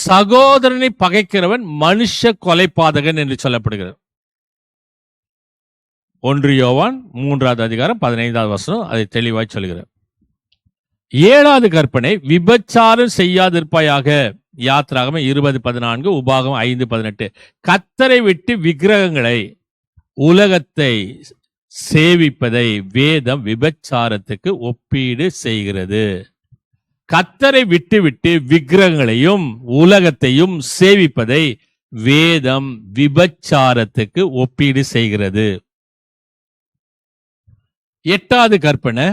சகோதரனை பகைக்கிறவன் மனுஷ கொலைபாதகன் என்று சொல்லப்படுகிறது. 1 யோவான் 3வது அதிகாரம் 15வது வசனம் அதை தெளிவாய் சொல்கிறது. 7வது கற்பனை, விபச்சாரம் செய்யாதிருப்பாயாக. யாத்ராகமம் 20:14, உபாகமம் 5:18. கர்த்தரை விட்டு விக்கிரகங்களை உலகத்தை சேவிப்பதை வேதம் விபச்சாரத்துக்கு ஒப்பீடு செய்கிறது. கர்த்தரை விட்டு விக்கிரகங்களையும் உலகத்தையும் சேவிப்பதை வேதம் விபச்சாரத்துக்கு ஒப்பீடு செய்கிறது. 8வது கற்பனை,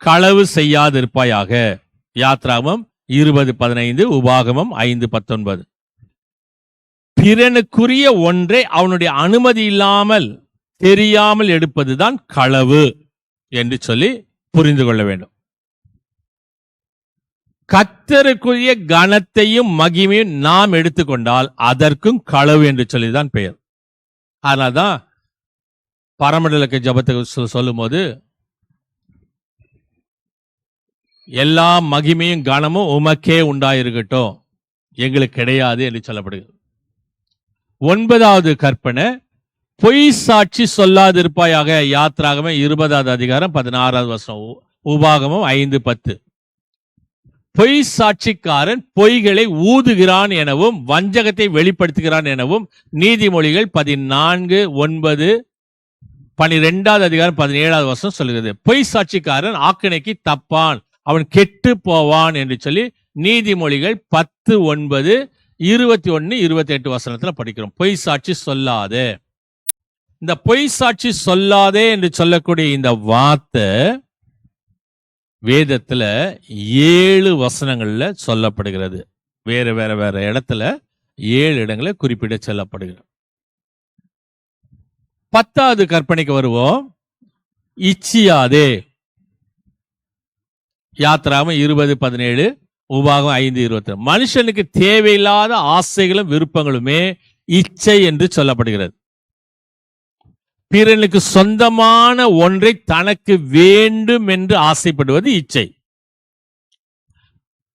களவு செய்யாதிருப்பாயாக. யாத்ராகமம் 20:15, உபாகமம் 5:19. பிறனுக்குரிய ஒன்றை அவனுடைய அனுமதி இல்லாமல் தெரியாமல் எடுப்பதுதான் களவு என்று சொல்லி புரிந்து கொள்ள வேண்டும். கர்த்தருக்குரிய கனத்தையும் மகிமையும் நாம் எடுத்துக்கொண்டால் அதற்கும் களவு என்று சொல்லிதான் பெயர். அதனால்தான் பரமண்டலக்க ஜபத்துக்கு சொல்லும் போது எல்லா மகிமையும் கனமும் உமக்கே உண்டாயிருக்கட்டும், எங்களுக்கு கிடையாது என்று சொல்லப்படுகிறது. 9வது கற்பனை, பொய் சாட்சி சொல்லாதிருப்பாயாக. யாத்ராகமம் 20வது அதிகாரம் 16வது வசனம், உபாகமம் 5:10. பொய் சாட்சிக்காரன் பொய்களை ஊதுகிறான் எனவும் வஞ்சகத்தை வெளிப்படுத்துகிறான் எனவும் நீதிமொழிகள் 14:9, 12வது அதிகாரம் 17வது வசனம் சொல்லுகிறது. பொய் சாட்சிக்காரன் ஆக்கினைக்கு தப்பான், அவன் கெட்டு போவான் என்று சொல்லி நீதிமொழிகள் 10:9, 21, 28 வசனத்துல படிக்கிறோம். பொய் சாட்சி சொல்லாதே. இந்த பொய் சாட்சி சொல்லாதே என்று சொல்லக்கூடிய இந்த வார்த்தை வேதத்துல 7 வசனங்கள்ல சொல்லப்படுகிறது. வேற இடத்துல 7 இடங்களை குறிப்பிட சொல்லப்படுகிறது. 10வது கற்பனைக்கு வருவோம். இச்சியாதே. யாத்ராகமம் 20:17, உபாகம் 5:20. மனுஷனுக்கு தேவையில்லாத ஆசைகளும் விருப்பங்களுமே இச்சை என்று சொல்லப்படுகிறது. பிறனுக்கு சொந்தமான ஒன்றை தனக்கு வேண்டும் என்று ஆசைப்படுவது இச்சை.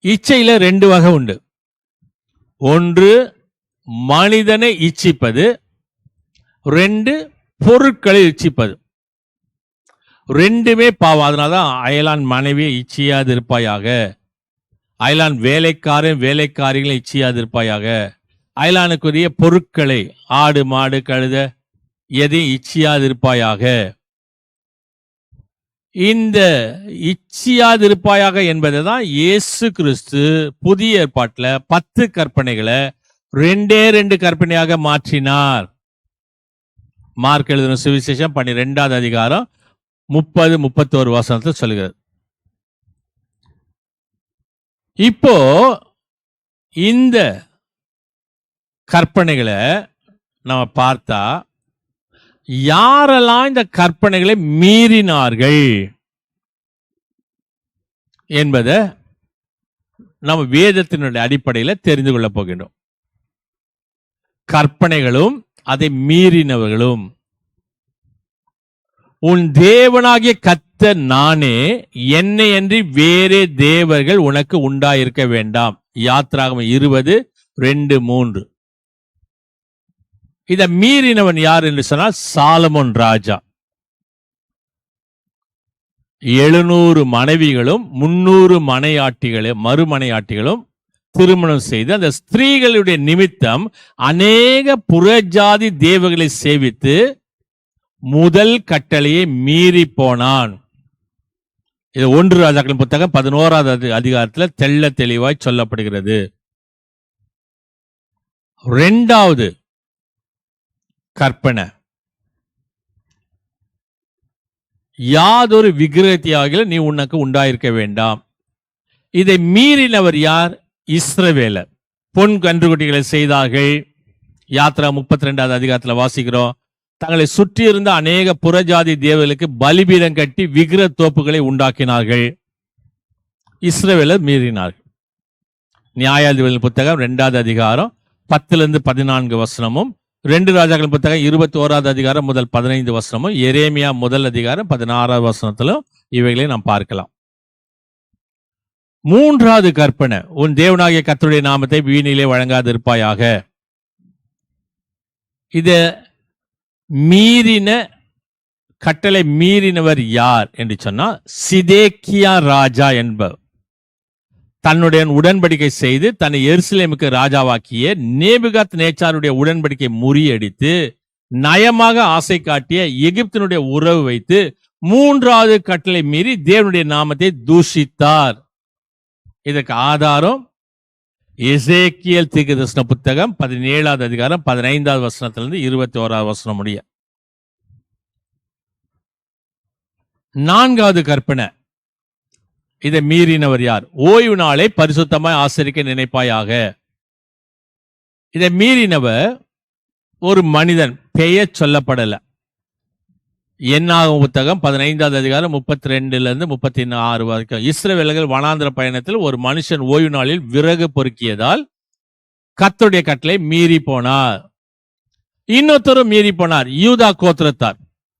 இச்சையில 2 வகை உண்டு. ஒன்று மனிதனை இச்சிப்பது, 2 பொருட்களை இச்சிப்பது. ரெண்டுமே பாவம். அதனாலதான் அயலான் மனைவியை இச்சியாது இருப்பாயாக, அயலான் வேலைக்காரன் வேலைக்காரிகளை இச்சியாது இருப்பாயாக, அயலானுக்குரிய பொருட்களை ஆடு மாடு கழுத எதையும் இச்சியாது இருப்பாயாக. இந்த இச்சியாது இருப்பாயாக என்பதை தான் இயேசு கிறிஸ்து புதிய ஏற்பாட்டில் 10 கற்பனைகளை 2 கற்பனையாக மாற்றினார். மார்க் எழுதின சுவிசேஷம் 12வது அதிகாரம் 30-31 வசனத்தில் சொல்கிறது. இப்போ இந்த கற்பனைகளை நம்ம பார்த்தா யாரெல்லாம் இந்த கற்பனைகளை மீறினார்கள் என்பதை நம்ம வேதத்தினுடைய அடிப்படையில் தெரிந்து கொள்ளப் போகின்றோம். கற்பனைகளும் அதை மீறினவர்களும். உன் தேவனாகிய கர்த்தர் நானே, என்னை அன்றி வேறே தேவர்கள் உனக்கு உண்டாயிருக்க வேண்டாம். யாத்திராகமம் 20:2-3. இதை மீறினவன் யார் என்று சொன்னால் சாலமோன் ராஜா. 700 மனைவிகளும் 300 மறுமனையாட்டிகளும் திருமணம் செய்து அந்த ஸ்திரீகளுடைய நிமித்தம் அநேக புறஜாதி தேவர்களை சேவித்து முதல் கட்டளையை மீறி போனான். இது 1 ராஜாக்களின் புத்தகம் 11வது அதிகாரத்தில் தெள்ள தெளிவாய் சொல்லப்படுகிறது. 2வது கற்பனை, யாதொரு விக்கிரகத்தையாக நீ உனக்கு உண்டாயிருக்க வேண்டாம். இதை மீறினவர் யார்? இஸ்ரவேலர். பொன் கன்றுக்குட்டிகளை செய்தார்கள். யாத்திரா 32வது அதிகாரத்தில் வாசிக்கிறோம். தங்களை சுற்றியிருந்த அநேக புறஜாதி தேவர்களுக்கு பலிபீடம் கட்டி விக்கிரக தோப்புகளை உண்டாக்கினார்கள். இஸ்ரவேலர் மீறினார்கள். நியாயாதிபதிகளின் புத்தகம் 2வது அதிகாரம் 10-14 வசனமும், 2 ராஜாக்களின் புத்தகம் 21வது அதிகாரம் முதல் 15 வசனமும், எரேமியா 1 அதிகாரம் 16வது வசனத்திலும் இவைகளை நாம் பார்க்கலாம். 3வது கற்பனை, உன் தேவனாகிய கர்த்தருடைய நாமத்தை வீணிலே வழங்காது இருப்பாயாக. இத மீறின கட்டளை மீறினவர் யார் என்று சொன்னா சிதேக்கியா ராஜா என்பவர். தன்னுடைய உடன்படிக்கை செய்து தன்னை எருசலேமுக்கு ராஜாவாக்கிய நேபுகாத் நேச்சாருடைய உடன்படிக்கை முறியடித்து நயமாக ஆசை காட்டிய எகிப்தினுடைய உறவு வைத்து 3வது கட்டளை மீறி தேவனுடைய நாமத்தை தூஷித்தார். இதற்கு ஆதாரம் எசேக்கியேல் தீர்க்கதரிசன புத்தகம் 17வது அதிகாரம் 15வது வசனத்திலிருந்து 21வது வசனம் முடிய. 4வது கற்பனை, இதை மீறினவர் யார்? ஓய்வு நாளை பரிசுத்தமாய் ஆசரிக்க நினைப்பாயாக. இதை மீறினவர் ஒரு மனிதன், பெயர் சொல்லப்படல. என்னாகும் புத்தகம் 15வது அதிகாரம் 32-36 வரைக்கும். இஸ்ரவேலர்கள் வனாந்திர பயணத்தில் ஒரு மனுஷன் ஓய்வு நாளில் விறகு பொறுக்கியதால் கர்த்தருடைய கட்டளை மீறி போனார். இன்னொருத்தரும் மீறி போனார், யூதா கோத்திரத்தார்.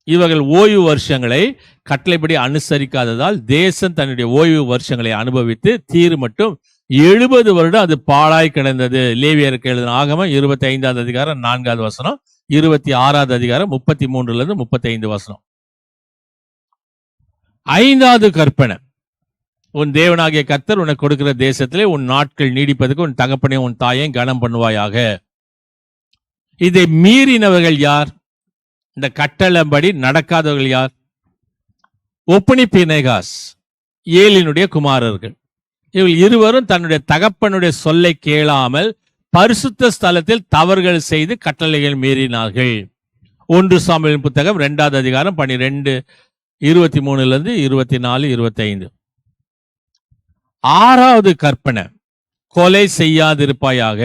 இவர்கள் ஓய்வு வருஷங்களை கட்டளைப்படி அனுசரிக்காததால் தேசம் தன்னுடைய ஓய்வு வருஷங்களை அனுபவித்து தீர் மட்டும் 70 வருடம் அது பாழாய் கிடந்தது. லேவியருக்கு எழுதின ஆகமம் 25வது அதிகாரம் 4வது வசனம், 26வது அதிகாரம் 33-35 வசனம். 5வது கற்பனை, உன் தேவனாகிய கர்த்தர் உனக்கு கொடுக்கிற தேசத்திலே உன் நாட்கள் நீடிப்பதற்கு உன் தகப்பனையும் உன் தாயையும் கனம் பண்ணுவாயாக. இதை மீறினவர்கள் யார்? இந்த கட்டளைப்படி நடக்காதவர்கள் யார்? ஒப்னி பினேகாஸ், ஏலினுடைய குமாரர்கள். இவர்கள் இருவரும் தன்னுடைய தகப்பனுடைய சொல்லை கேளாமல் பரிசுத்த ஸ்தலத்தில் தவறுகள் செய்து கட்டளைகள் மீறினார்கள். 1 சாமுவேலின் புத்தகம் 2வது அதிகாரம் 12:23-24-25. 6வது கற்பனை, கொலை செய்யாதிருப்பாயாக.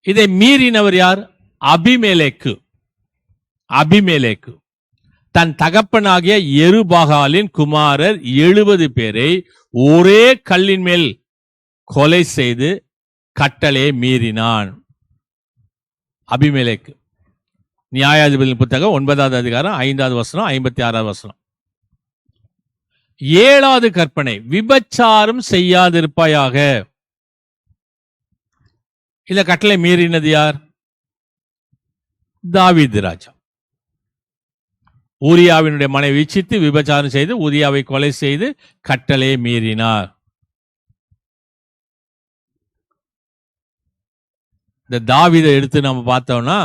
இதை மீறினவர் யார்? அபிமெலேக்கு தன் தகப்பனாகிய எருபாகாலின் குமாரர் 70 பேரை ஒரே கல்லின் மேல் கொலை செய்து கட்டளையை மீறினான். அபிமெலேக்கு. நியாயாதிபதிகளின் புத்தகம் 9வது அதிகாரம் 5வது வசனம் 56வது வசனம். 7வது கற்பனை, விபச்சாரம் செய்யாதிருப்பாயாக. இந்த கட்டளை மீறினது யார்? தாவீது ராஜா. ஊரியாவினுடைய மனைவி இச்சித்து விபச்சாரம் செய்து ஊரியாவை கொலை செய்து கட்டளையை மீறினார். இந்த தாவீதை எடுத்து நம்ம பார்த்தோம்னா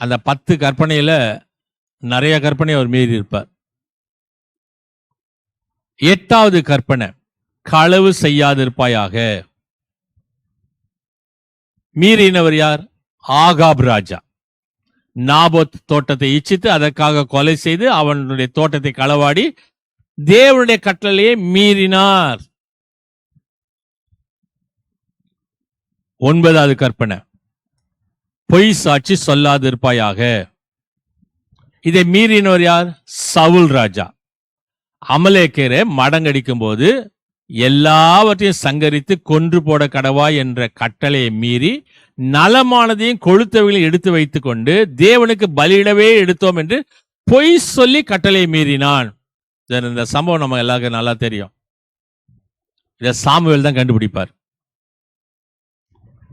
அந்த 10 கற்பனையில நிறைய கற்பனை அவர் மீறி இருப்பார். 8வது கற்பனை, களவு செய்யாதிருப்பாயாக. மீறினவர் யார்? ஆகாப் ராஜா. நாபோத் தோட்டத்தை இச்சித்து அதற்காக கொலை செய்து அவனுடைய தோட்டத்தை களவாடி தேவனுடைய கட்டளையை மீறினார். 9வது கற்பனை, பொய் சாட்சி சொல்லாதிருப்பாயாக. இதை மீறினவர் யார்? சவுல் ராஜா. அமலேக்கரை மடங்கடிக்கும் போது எல்லாவற்றையும் சங்கரித்து கொன்று போட கடவாய் என்ற கட்டளையை மீறி நலமானதையும் கொழுத்தவைகளையும் எடுத்து வைத்துக் கொண்டு தேவனுக்கு பலியிடவே எடுத்தோம் என்று பொய் சொல்லி கட்டளையை மீறினான். இந்த சம்பவம் நம்ம எல்லாருக்கும் நல்லா தெரியும். இதை சாமுவேல் தான் கண்டுபிடிப்பார்.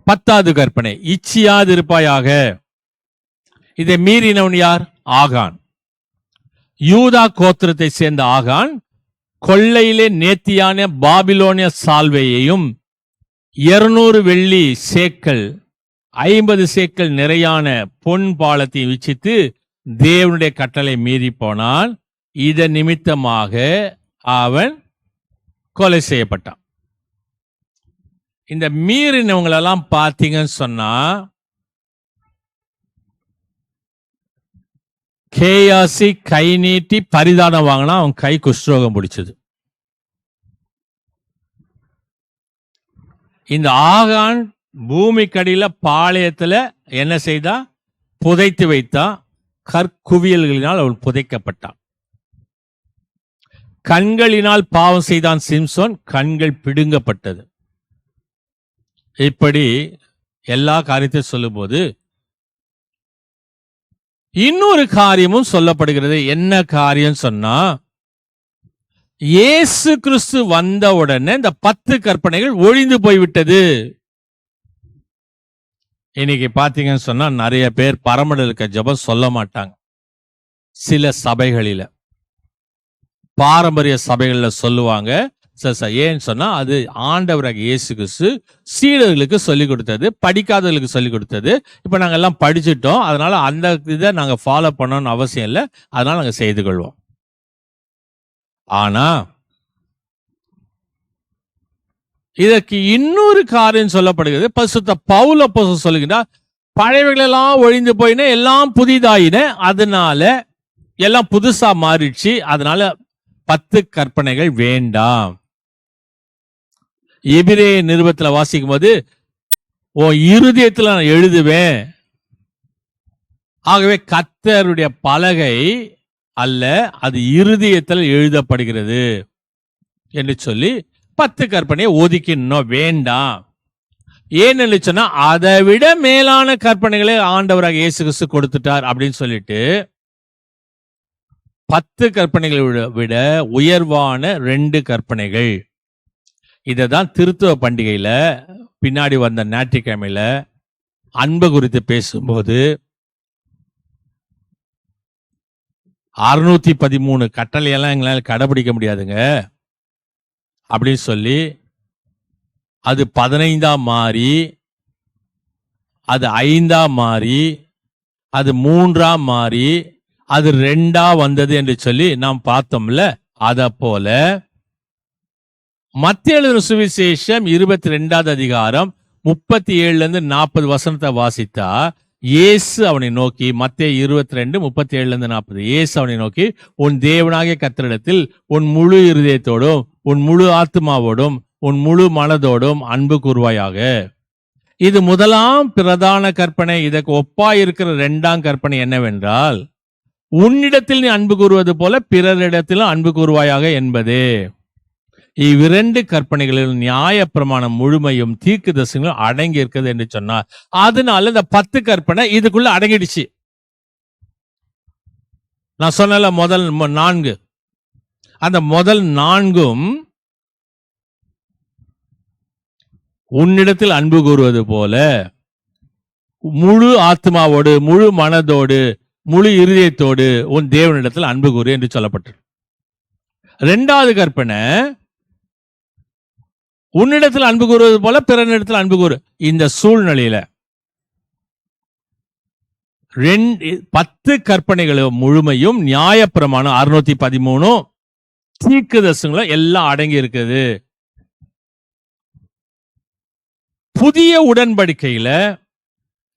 10வது கற்பனை, இச்சியாது இருப்பாயாக. இதை மீறினவன் யார்? ஆகான். யூதா கோத்திரத்தை சேர்ந்த ஆகான் கொள்ளையிலே நேர்த்தியான பாபிலோனிய சால்வையையும் 200 வெள்ளி சேக்கல் 50 சேக்கல் நிறையான பொன் பாலத்தையும் வீச்சித்து தேவனுடைய கட்டளை மீறி போனான். இதன் நிமித்தமாக அவன் கொலை செய்யப்பட்டான். இந்த மீறினவங்களெல்லாம் பார்த்தீங்கன்னு சொன்னா கேயாசி கை நீட்டி பரிதானம் வாங்கினா அவன் கை குஷ்ரோகம் பிடிச்சது. இந்த ஆகான் பூமிக்கடியில பாளையத்துல என்ன செய்தா? புதைத்து வைத்தான். கற்குவியல்களினால் அவன் புதைக்கப்பட்டான். கண்களினால் பாவம் செய்தான் சிம்சோன், கண்கள் பிடுங்கப்பட்டது. இப்படி எல்லா காரியத்தையும் சொல்லும்போது இன்னொரு காரியமும் சொல்லப்படுகிறது. என்ன காரியம் சொன்னா, இயேசு கிறிஸ்து வந்த உடனே இந்த 10 கற்பனைகள் ஒழிந்து போய்விட்டது. இன்னைக்கு பாத்தீங்கன்னு சொன்னா நிறைய பேர் பரமடலுக்க ஜெபம் சொல்ல மாட்டாங்க. சில சபைகளில, பாரம்பரிய சபைகள்ல சொல்லுவாங்க. ஏன்னு சொன்னா அது ஆண்டவராக இயேசு கிறிஸ்து சீடர்களுக்கு சொல்லிக் கொடுத்தது, படிக்காதவர்களுக்கு சொல்லிக் கொடுத்தது. இப்ப நாங்க எல்லாம் படிச்சுட்டோம், அதனால அந்த இதை நாங்க ஃபாலோ பண்ணணும்னு அவசியம் இல்லை, அதனால நாங்க செய்து கொள்வோம். ஆனா இதற்கு இன்னொரு காரியம் சொல்லப்படுகிறது. பரிசுத்த பவுல் அப்போஸ்தலன் சொல்லுகிறார், பழையவைகள் எல்லாம் ஒழிந்து போயின, எல்லாம் புதிதாயின, அதனால எல்லாம் புதுசா மாறிடுச்சு, அதனால 10 கற்பனைகள் வேண்டாம். எபிரேய நிருபத்துல வாசிக்கும் போது உன் இருதயத்துல நான் எழுதுவேன், ஆகவே கர்த்தருடைய பலகை அல்ல, அது இருதயத்தில் எழுதப்படுகிறது என்று சொல்லி 10 கற்பனையை ஒதுக்கினோம், வேண்டாம். ஏன்னு சொன்னா அதை விட மேலான கற்பனைகளை ஆண்டவராக இயேசு கிறிஸ்து கொடுத்துட்டார் அப்படின்னு சொல்லிட்டு 10 கற்பனைகளை விட உயர்வான 2 கற்பனைகள். இதைதான் திருத்துவ பண்டிகையில பின்னாடி வந்த ஞாயிற்றுக்கிழமையில அன்பு குறித்து பேசும்போது 613 கட்டளையெல்லாம் எங்களால் கடைபிடிக்க முடியாதுங்க அப்படின்னு சொல்லி அது 15ஆம் மாறி, அது 5ஆம் மாறி, அது 3ஆம் மாறி, அது 2ஆ வந்தது என்று சொல்லி நாம் பார்த்தோம்ல. அத போல மத்தேயு எழுதின சுவிசேஷம் 22வது அதிகாரம் 37 40 வசனத்தை வாசித்தா, இயேசு அவனை நோக்கி, மத்தேயு 22:37 40, இயேசு அவனை நோக்கி, உன் தேவனாகிய கர்த்தரிடத்தில் உன் முழு இருதயத்தோடும் உன் முழு ஆத்மாவோடும் உன் முழு மனதோடும் அன்பு கூர்வாயாக. இது முதலாம் பிரதான கற்பனை. இதற்கு ஒப்பாயிருக்கிற 2ஆம் கற்பனை என்னவென்றால், உன்னிடத்தில் நீ அன்பு கூறுவது போல பிறரிடத்திலும் அன்பு கூறுவாயாக என்பதே. இவ்விரண்டு கற்பனைகளில் நியாயப்பிரமாணம் முழுமையும் தீர்க்கதரிசனங்களும் அடங்கி இருக்கிறது என்று சொன்னார். அதனால இந்த 10 கற்பனை இதுக்குள்ள அடங்கிடுச்சு. நான் சொன்ன முதல் 4, அந்த முதல் 4ம் உன்னிடத்தில் அன்பு கூறுவது போல முழு ஆத்மாவோடு, முழு மனதோடு, முழு இருதயத்தோடு உன் தேவனிடத்தில் அன்பு கூறு என்று சொல்லப்பட்டு. இரண்டாவது கற்பனை, உன்னிடத்தில் அன்பு கூறுவது போல பிறனிடத்தில் அன்பு கூறு. இந்த சூழ்நிலையில 10 கற்பனைகளும் முழுமையும் நியாயப்பிரமாணம் 613 தீர்க்கதரிசனங்களும் எல்லாம் அடங்கி இருக்குது. புதிய உடன்படிக்கையில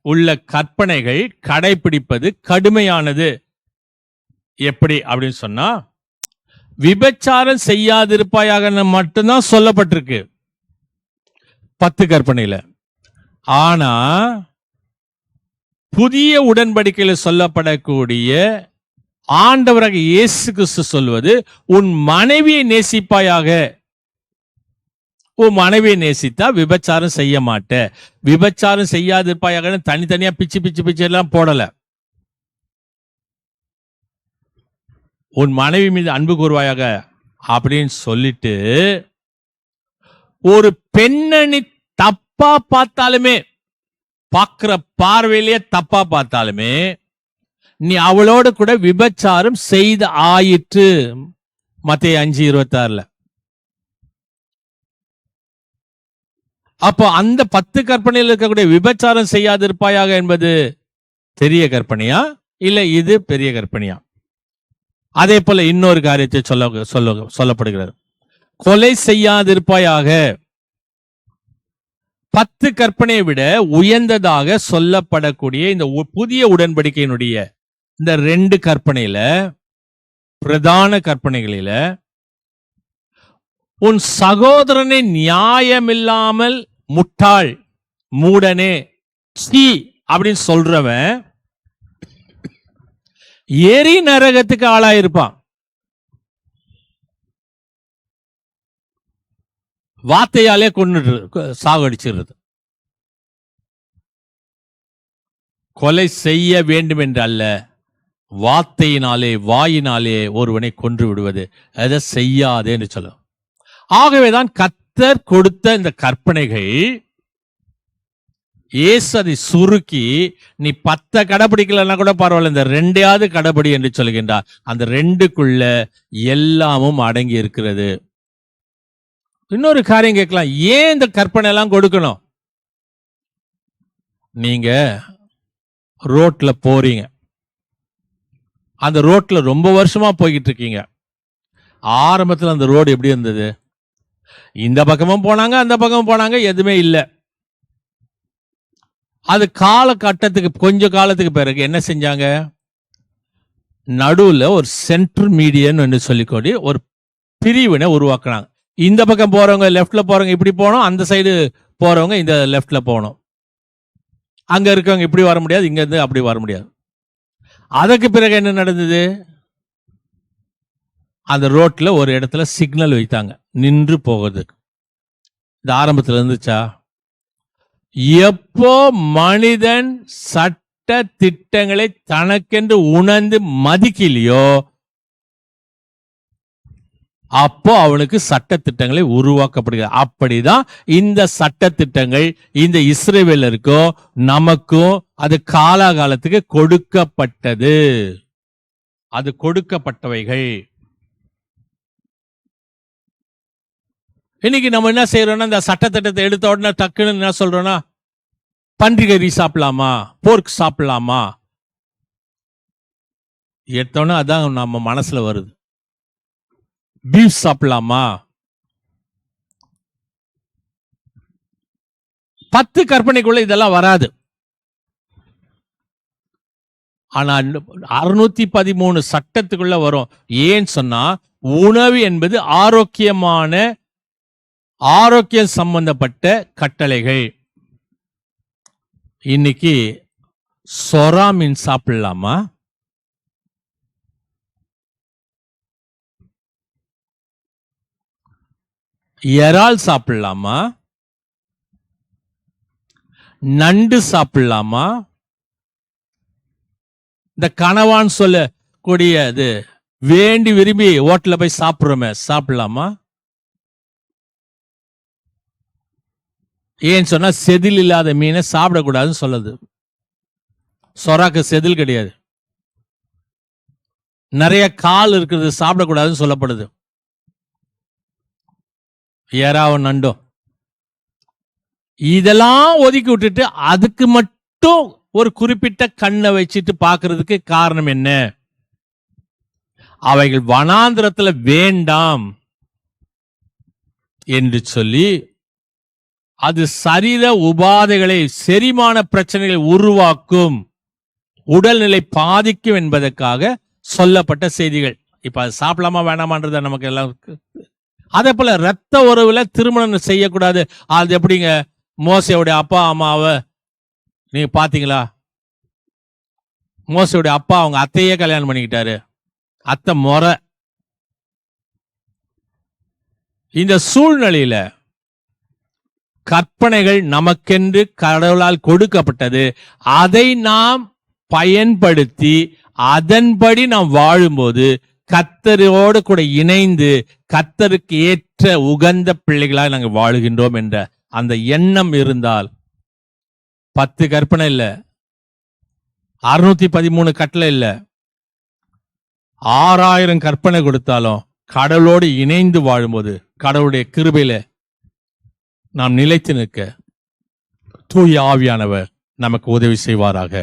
உள்ள கற்பனைகள் கடைபிடிப்பது கடுமையானது. எப்படி அப்படின்னு சொன்னா, விபச்சாரம் செய்யாதிருப்பாயாக மட்டும்தான் சொல்லப்பட்டிருக்கு 10 கற்பனையில. ஆனா புதிய உடன்படிக்கையில சொல்லப்படக்கூடிய ஆண்டவராக இயேசு கிறிஸ்து சொல்வது, உன் மனைவியை நேசிப்பாயாக. உன் மனைவியை நேசித்தா விபச்சாரம் செய்ய மாட்ட. விபச்சாரம் செய்யாதிருப்பாயாக தனித்தனியா பிச்சு பிச்சு பிச்சு எல்லாம் போடல. உன் மனைவி மீது அன்பு கூறுவாயாக அப்படின்னு சொல்லிட்டு, ஒரு பெண்ணை தப்பா பார்த்தாலுமே, பார்க்கிற பார்வையிலேயே தப்பா பார்த்தாலுமே, நீ அவளோடு கூட விபச்சாரம் செய்த ஆயிற்று. மத்தேயு 5:26. அப்போ அந்த 10 கற்பனையில் இருக்கக்கூடிய விபச்சாரம் செய்யாதிருப்பாயாக என்பது பெரிய கற்பனையா, இல்ல இது பெரிய கற்பனையா? அதே போல இன்னொரு காரியத்தை சொல்லப்படுகிறது, கொலை செய்யாதிருப்பாயாக. 10 கற்பனையை விட உயர்ந்ததாக சொல்லப்படக்கூடிய இந்த புதிய உடன்படிக்கையினுடைய இந்த 2 கற்பனையில, பிரதான கற்பனைகளில, உன் சகோதரனை நியாயமில்லாமல் முட்டாள், மூடனே, சீ அப்படின்னு சொல்றவன் எரி நரகத்துக்கு ஆளாயிருப்பான். வார்த்தையாலே கொண்டு சாகடிச்சிருது. கொலை செய்ய வேண்டும் என்று அல்ல, வார்த்தையினாலே, வாயினாலே ஒருவனை கொன்று விடுவது, அதை செய்யாதே என்று சொல்லும். ஆகவேதான் கர்த்தர் கொடுத்த இந்த கற்பனைகள், இயேசு அதை சுருக்கி, நீ 10 கடைபிடிக்கலன்னா கூட பரவாயில்ல, இந்த 2ஆவது கடைபிடி என்று சொல்கின்றார். அந்த 2க்குள்ள எல்லாமும் அடங்கி இருக்கிறது. இன்னொரு காரியம் கேட்கலாம், ஏன் இந்த கற்பனை எல்லாம் கொடுக்கணும்? நீங்க ரோட்ல போறீங்க, அந்த ரோட்ல ரொம்ப வருஷமா போய்கிட்டு இருக்கீங்க. ஆரம்பத்தில் அந்த ரோடு எப்படி இருந்தது? இந்த பக்கமும் போனாங்க, அந்த பக்கமும் போனாங்க, எதுவுமே இல்லை. அது காலகட்டத்துக்கு, கொஞ்ச காலத்துக்கு பிறகு என்ன செஞ்சாங்க? நடுவுல ஒரு சென்டர் மீடியன் சொல்லிக்கொண்டு ஒரு பிரிவினை உருவாக்குனாங்க. இந்த பக்கம் போறவங்க லெஃப்ட்ல போறவங்க இப்படி போனோம், அந்த சைடு போறவங்க இந்த லெஃப்ட்ல போகணும். அங்க இருக்கவங்க இப்படி வர முடியாது, இங்க இருந்து அப்படி வர முடியாது. அதுக்கு பிறகு என்ன நடந்தது? அந்த ரோட்ல ஒரு இடத்துல சிக்னல் வைத்தாங்க, நின்று போகிறதுக்கு. இந்த ஆரம்பத்தில் இருந்துச்சா? எப்போ மனிதன் சட்ட திட்டங்களை தனக்கென்று உணர்ந்து மதிக்கலையோ, அப்போ அவனுக்கு சட்ட திட்டங்களை உருவாக்கப்படுகிறது. அப்படிதான் இந்த சட்ட திட்டங்கள் இந்த இஸ்ரவேலருக்கோ நமக்கும் அது காலாகாலத்துக்கு கொடுக்கப்பட்டது. அது கொடுக்கப்பட்டவைகள். இன்னைக்கு நம்ம என்ன செய்யறோம்னா, இந்த சட்டத்திட்டத்தை எடுத்த உடனே டக்குன்னு என்ன சொல்றோம்னா, பன்றிகறி சாப்பிடலாமா, போர்க் சாப்பிடலாமா, எடுத்தோன்னா அதான் நம்ம மனசுல வருது. பீஃப் சாப்பிடலாமா? 10 கற்பனைக்குள்ள இதெல்லாம் வராது. ஆனா 613 சட்டத்துக்குள்ள வரும். ஏன்னு சொன்னா, உணவு என்பது ஆரோக்கியம் சம்பந்தப்பட்ட கட்டளைகள். இன்னைக்கு சொரா மீன் சாப்பிடலாமா? இறால் சாப்பிடலாமா? நண்டு சாப்பிடலாமா? இந்த கணவான் சொல்லக்கூடியது வேண்டி விரும்பி ஹோட்டல்ல போய் சாப்பிடுறோமே, சாப்பிடலாமா? ஏன்னு சொன்னா செதில் இல்லாத மீனை சாப்பிடக்கூடாதுன்னு சொல்லுது. சொராக்கு செதில் கிடையாது. நிறைய கால் இருக்கிறது சாப்பிடக்கூடாதுன்னு சொல்லப்படுது. ஏறாவும் நண்டும் இதெல்லாம் ஒதுக்கி விட்டுட்டு அதுக்கு மட்டும் ஒரு குறிப்பிட்ட கண்ணை வச்சுட்டு பார்க்கிறதுக்கு காரணம் என்ன? அவைகள் வனாந்திரத்துல வேண்டாம் என்று சொல்லி அது சரீர உபாதைகளை, செரிமான பிரச்சனைகளை உருவாக்கும், உடல்நிலை பாதிக்கும் என்பதற்காக சொல்லப்பட்ட செய்திகள். இப்ப அது சாப்பிடலாமா வேணாமான்றத நமக்கு எல்லாம். அதே போல ரத்த உறவுல திருமணம் செய்யக்கூடாது. அது எப்படிங்க? மோசையுடைய அப்பா அம்மாவை நீங்க பாத்தீங்களா? மோசையுடைய அப்பா அவங்க அத்தையே கல்யாணம் பண்ணிக்கிட்டாரு. அத்தை முறை. இந்த சூழ்நிலையில கற்பனைகள் நமக்கென்று கடவுளால் கொடுக்கப்பட்டது. அதை நாம் பயன்படுத்தி அதன்படி நாம் வாழும்போது கர்த்தரோடு கூட இணைந்து கர்த்தருக்கு ஏற்ற உகந்த பிள்ளைகளாக நாங்கள் வாழுகின்றோம் என்ற அந்த எண்ணம் இருந்தால் 10 கற்பனை இல்ல, 613 கட்டளை இல்ல, 6000 கற்பனை கொடுத்தாலும் கடவுளோடு இணைந்து வாழும்போது கடவுளுடைய கிருபையில நாம் நிலைத்து நிற்க தூய ஆவியானவர் நமக்கு உதவி செய்வாராக.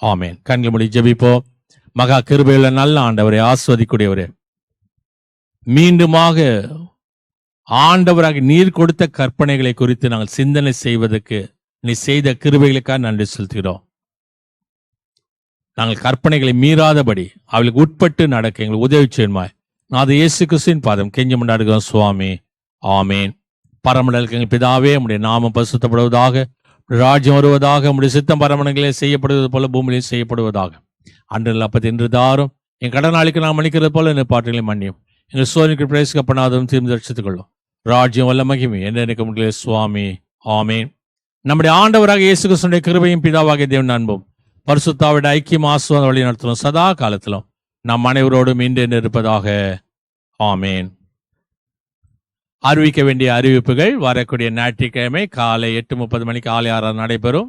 ஆமென். கண்களை மூடி ஜெபிப்போம். மகா கிருபையுள்ள நல்ல ஆண்டவரே, ஆஸ்வதிக்கூடியவரே, மீண்டுமாக ஆண்டவராக நீர் கொடுத்த கற்பனைகளை குறித்து நாங்கள் சிந்தனை செய்வதற்கு நீ செய்த கிருபைகளுக்காக நன்றி செலுத்துகிறோம். நாங்கள் கற்பனைகளை மீறாதபடி அவளுக்கு உட்பட்டு நடக்க எங்களுக்கு உதவி செய்யுமாய் அது இயேசு கிறிஸ்துவின் பாதம் கெஞ்சி கொண்டாடுகிறோம் சுவாமி. ஆமேன். பரமண்டலுக்கு எங்கள் பிதாவே, உம்முடைய நாமம் பரிசுத்தப்படுவதாக, ராஜ்யம் வருவதாக, உம்முடைய சித்தம் பரமண்டங்களிலே செய்யப்படுவது போல பூமியிலே செய்யப்படுவதாக. அன்றில் அப்பத்தி இன்று தாரும் என் கடனாளிக்கு நாம் மன்னிக்கிறது போல என் பாட்டுகளை மன்னியும். எங்கள் சோதனைக்கு பிரவேசிக்கப்படாததும் தீர்ந்து ரட்சித்துக் கொள்ளும். ராஜ்யம் வல்ல மகிமை என்ன முடியல சுவாமி. ஆமேன். நம்முடைய ஆண்டவராக இயேசு கிறிஸ்துவினுடைய கிருபையும் பிதாவாகிய தேவன் அன்பும் பரிசுத்தாவிட ஐக்கியம் ஆசீர்வாதம் வழி நடத்தலும் சதா காலத்திலும் நம் அனைவரோடும் இன்று இருப்பதாக. ஆமேன். அறிவிக்க வேண்டிய அறிவிப்புகள்: வரக்கூடிய ஞாயிற்றுக்கிழமை காலை 8:30 மணிக்கு ஆலய ஆராதனை நடைபெறும்.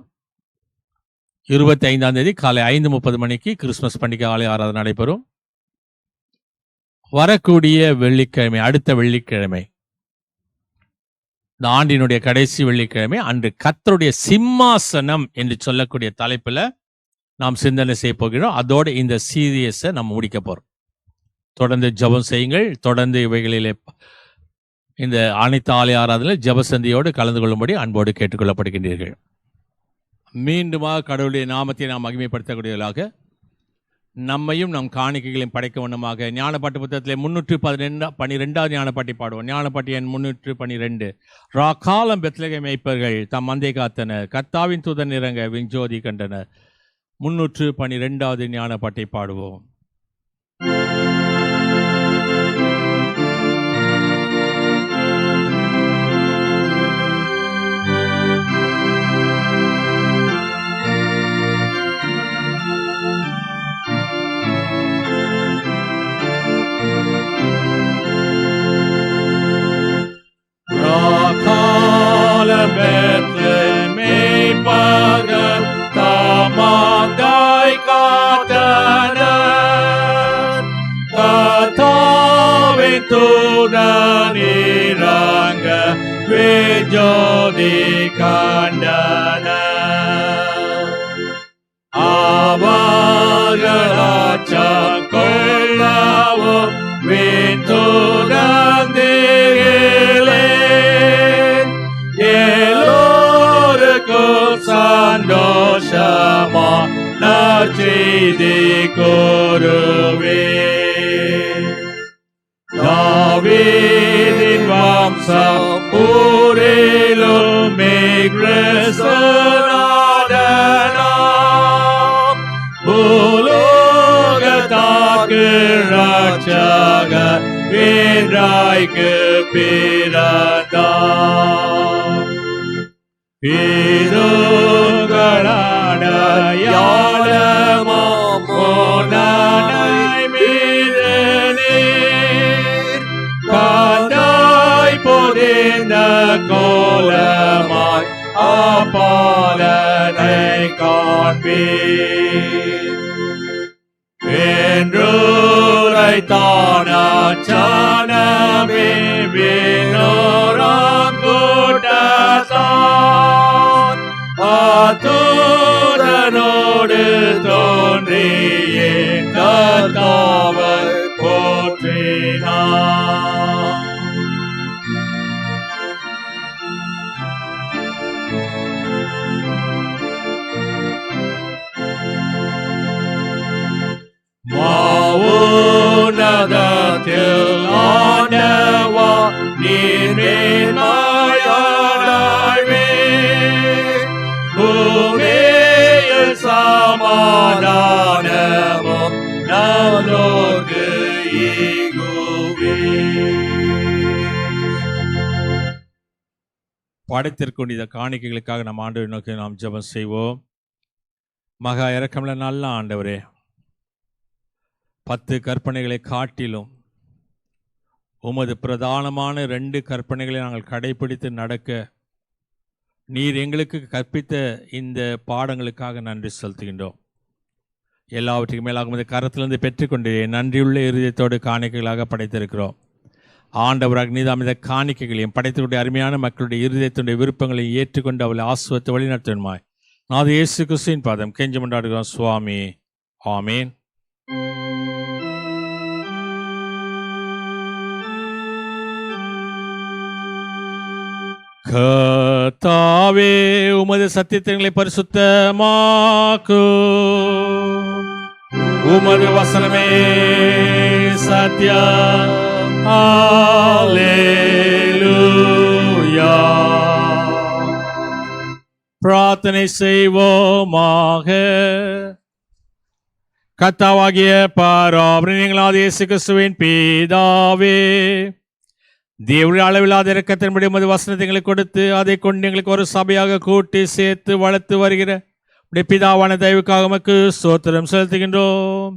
25ஆம் தேதி காலை 5:30 மணிக்கு கிறிஸ்துமஸ் பண்டிகை ஆலய ஆராதனை நடைபெறும். வரக்கூடிய வெள்ளிக்கிழமை, அடுத்த வெள்ளிக்கிழமை, இந்த ஆண்டினுடைய கடைசி வெள்ளிக்கிழமை அன்று கர்த்தருடைய சிம்மாசனம் என்று சொல்லக்கூடிய தலைப்புல நாம் சிந்தனை செய்ய போகிறோம். அதோடு இந்த சீரியஸை நம்ம முடிக்க போறோம். தொடர்ந்து ஜெபம் செய்யுங்கள். தொடர்ந்து இவைகளிலே இந்த அனைத்து ஆலய ஆராதனையில் ஜெபசந்தியோடு கலந்து கொள்ளும்படி அன்போடு கேட்டுக்கொள்ளப்படுகின்றீர்கள். மீண்டுமாக கடவுளுடைய நாமத்தை நாம் மகிமைப்படுத்தக்கூடியவர்களாக நம்மையும் நம் காணிக்கைகளையும் படைக்க வண்ணமாக ஞானப்பாட்டு புத்தகத்திலே 312 ஞானப்பாட்டி பாடுவோம். ஞானப்பாட்டி எண் 312. ராக்காலம் பெத்லகே மேய்ப்பர்கள் தம் மந்தை காத்தனர், கர்த்தாவின் தூதன் இறங்க விஞ்சோதி கண்டனர். 312 ஞானப்பாட்டை பாடுவோம். தூதனிறங்க விஜோதி கண்டன அவர்களாச்சம் கொள்ளவும் விண்தூதந்திகளே எல்லோருக்கும் சந்தோஷமா நற்செய்தி கூறுவே. தாவீதின் வம்சம் ஊரிலும் கிறிஸ்துநாதனாம் பூலோகத்தாக்கு ரட்சகர் வீராய்க்கு பிறந்தார். பிதுகளான யாழமோ மோனானை மீது காந்தாய் பொதிந்த கோலமாய் காண்பேன் என்றுரைத்தான் அச்சானமே வேணோராம் கூட்டத்தான் ஆத்துதனோடு தோன்றியே கர்த்தாவை போற்றினான். மாவுனதத்தில் ஆண்டவா நீர் மாயாழ்வே பூமியில் சமாதானமும் நல்லோர்க்கு ஈகுவே. படைத்திற்குரிய இந்த காணிக்கைகளுக்காக நம் ஆண்டவரை நோக்கி நாம் ஜெபம் செய்வோம். மகா இரக்கமுள்ள நல்ல ஆண்டவரே, 10 கற்பனைகளை காட்டிலும் உமது பிரதானமான 2 கற்பனைகளை நாங்கள் கடைபிடித்து நடக்க நீர் எங்களுக்கு கற்பித்த இந்த பாடங்களுக்காக நன்றி செலுத்துகின்றோம். எல்லாவற்றுக்கும் மேலாக உமது கரத்திலிருந்து பெற்றுக்கொண்டு நன்றியுள்ள இருதயத்தோடு காணிக்கைகளாக படைத்திருக்கிறோம். ஆண்டவராக நீதாம் இந்த காணிக்கைகளையும் படைத்தவருடைய அருமையான மக்களுடைய இருதயத்தினுடைய விருப்பங்களையும் ஏற்றுக்கொண்டு அவளை ஆசுவத்தை வழிநடத்துமாய் நான் இயேசு கிறிஸ்துவின் பாதம் கெஞ்சி கொண்டாடுகிறோம் சுவாமி. ஆமேன். கர்த்தாவே, உமது சத்தியங்களை பரிசுத்தமாக்கு, உமது வசனமே சத்தியம். அல்லேலூயா. பிரார்த்தனை செய்வோமாக. கர்த்தாவாகிய பரபிரபுவாகிய இயேசு கிறிஸ்துவின் பிதாவே, தேவனுடைய அளவில்லாத இரக்கத்தின்படி உமது வசனத்தை எங்களுக்கு கொடுத்து அதை கொண்டு எங்களுக்கு ஒரு சபையாக கூட்டி சேர்த்து வளர்த்து வருகிற உடைய பிதாவான தயவுக்காக உமக்கு ஸ்தோத்திரம் செலுத்துகின்றோம்.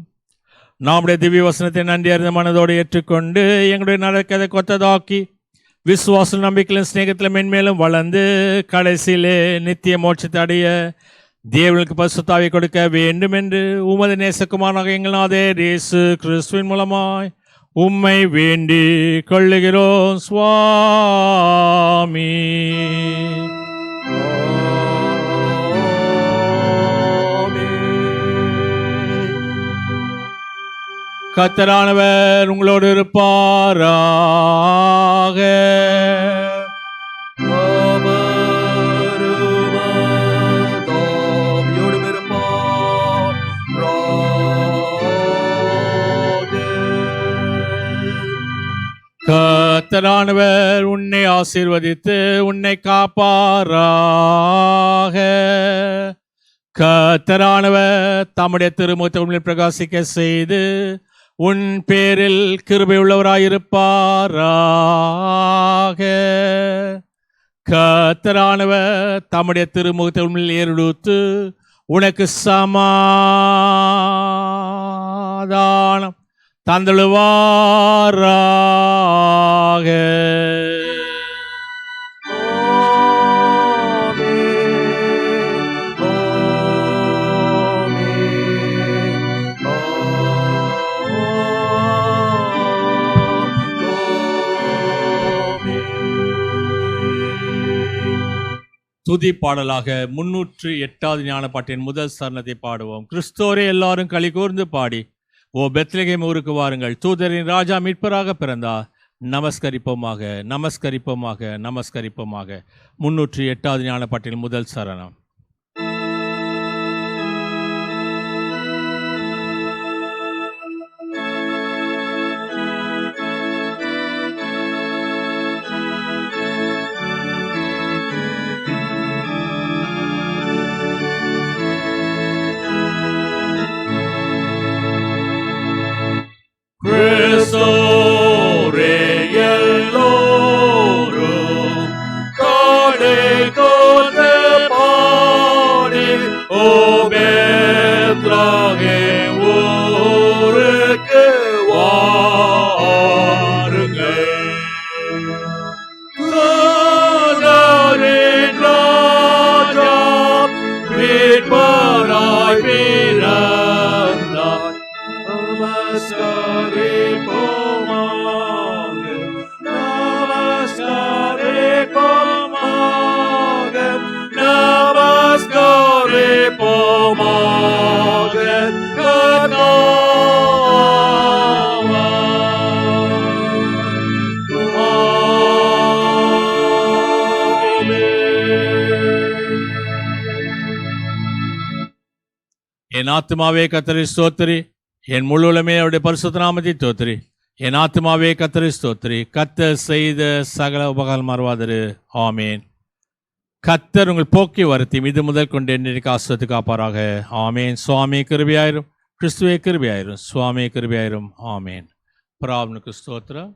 நம்முடைய திவ்ய வசனத்தை நன்றி அறிந்த மனதோடு ஏற்றுக்கொண்டு எங்களுடைய நடக்கதை கொத்ததாக்கி விசுவாச நம்பிக்கையிலும் சிநேகத்திலும் மென்மேலும் வளர்ந்து கடைசியிலே நித்திய மோட்சத்தை அடைய தேவனுக்கு பரிசுத்தாவை கொடுக்க வேண்டும் என்று உமது நேசகுமாரனாக எங்கள் நாதர் இயேசு கிறிஸ்துவின் மூலமாய் உம்மை வேண்டி கொள்ளுகிறோம் சுவாமி. கர்த்தரானவர் உங்களோடு இருப்பாராக. கர்த்தரானவர் உன்னை ஆசீர்வதித்து உன்னை காப்பாராக. கர்த்தரானவர் தம்முடைய திருமுகத்தை உன்னில் பிரகாசிக்க செய்து உன் பேரில் கிருபை உள்ளவராயிருப்பாராக. கர்த்தரானவர் தம்முடைய திருமுகத்தை உன்னில் ஏறெடுத்து உனக்கு சமாதானம் தந்தழுவாராக. துதி பாடலாக 308வது ஞான பாட்டின் முதல் சரணத்தை பாடுவோம். கிறிஸ்தோரே எல்லாரும் களி கூர்ந்து பாடி ஓ பெத்லகேம் ஊருக்கு வாருங்கள், தூதரின் ராஜா மீட்பராக பிறந்தார், நமஸ்கரிப்போமாக நமஸ்கரிப்போமாக நமஸ்கரிப்போமாக. 308வது ஞான பாட்டின் முதல் சரணம். கிறிஸ்தோரே எல்லோரும் காடை கோர்ந்து என் ஆத்துமாவே கர்த்தரை ஸ்தோத்திரி, என் முழுவலுமே அவருடைய பரிசுத்த நாமத்தை ஸ்தோத்திரி. என் ஆத்துமாவே கர்த்தரை ஸ்தோத்திரி, கர்த்தர் செய்த சகல உபகாரம் மறவாதிரு. ஆமேன். கர்த்தர் உங்கள் போக்கி வருத்தி இது முதல் கொண்டு என்னைக்கு ஆஸ்வத்து காப்பாராக. ஆமேன். சுவாமி கிருபையாயிரும், கிறிஸ்துவே கிருபையாயிரும், சுவாமி கிருபையாயிரும். ஆமேன். பிராவுனுக்கு ஸ்தோத்திரம்.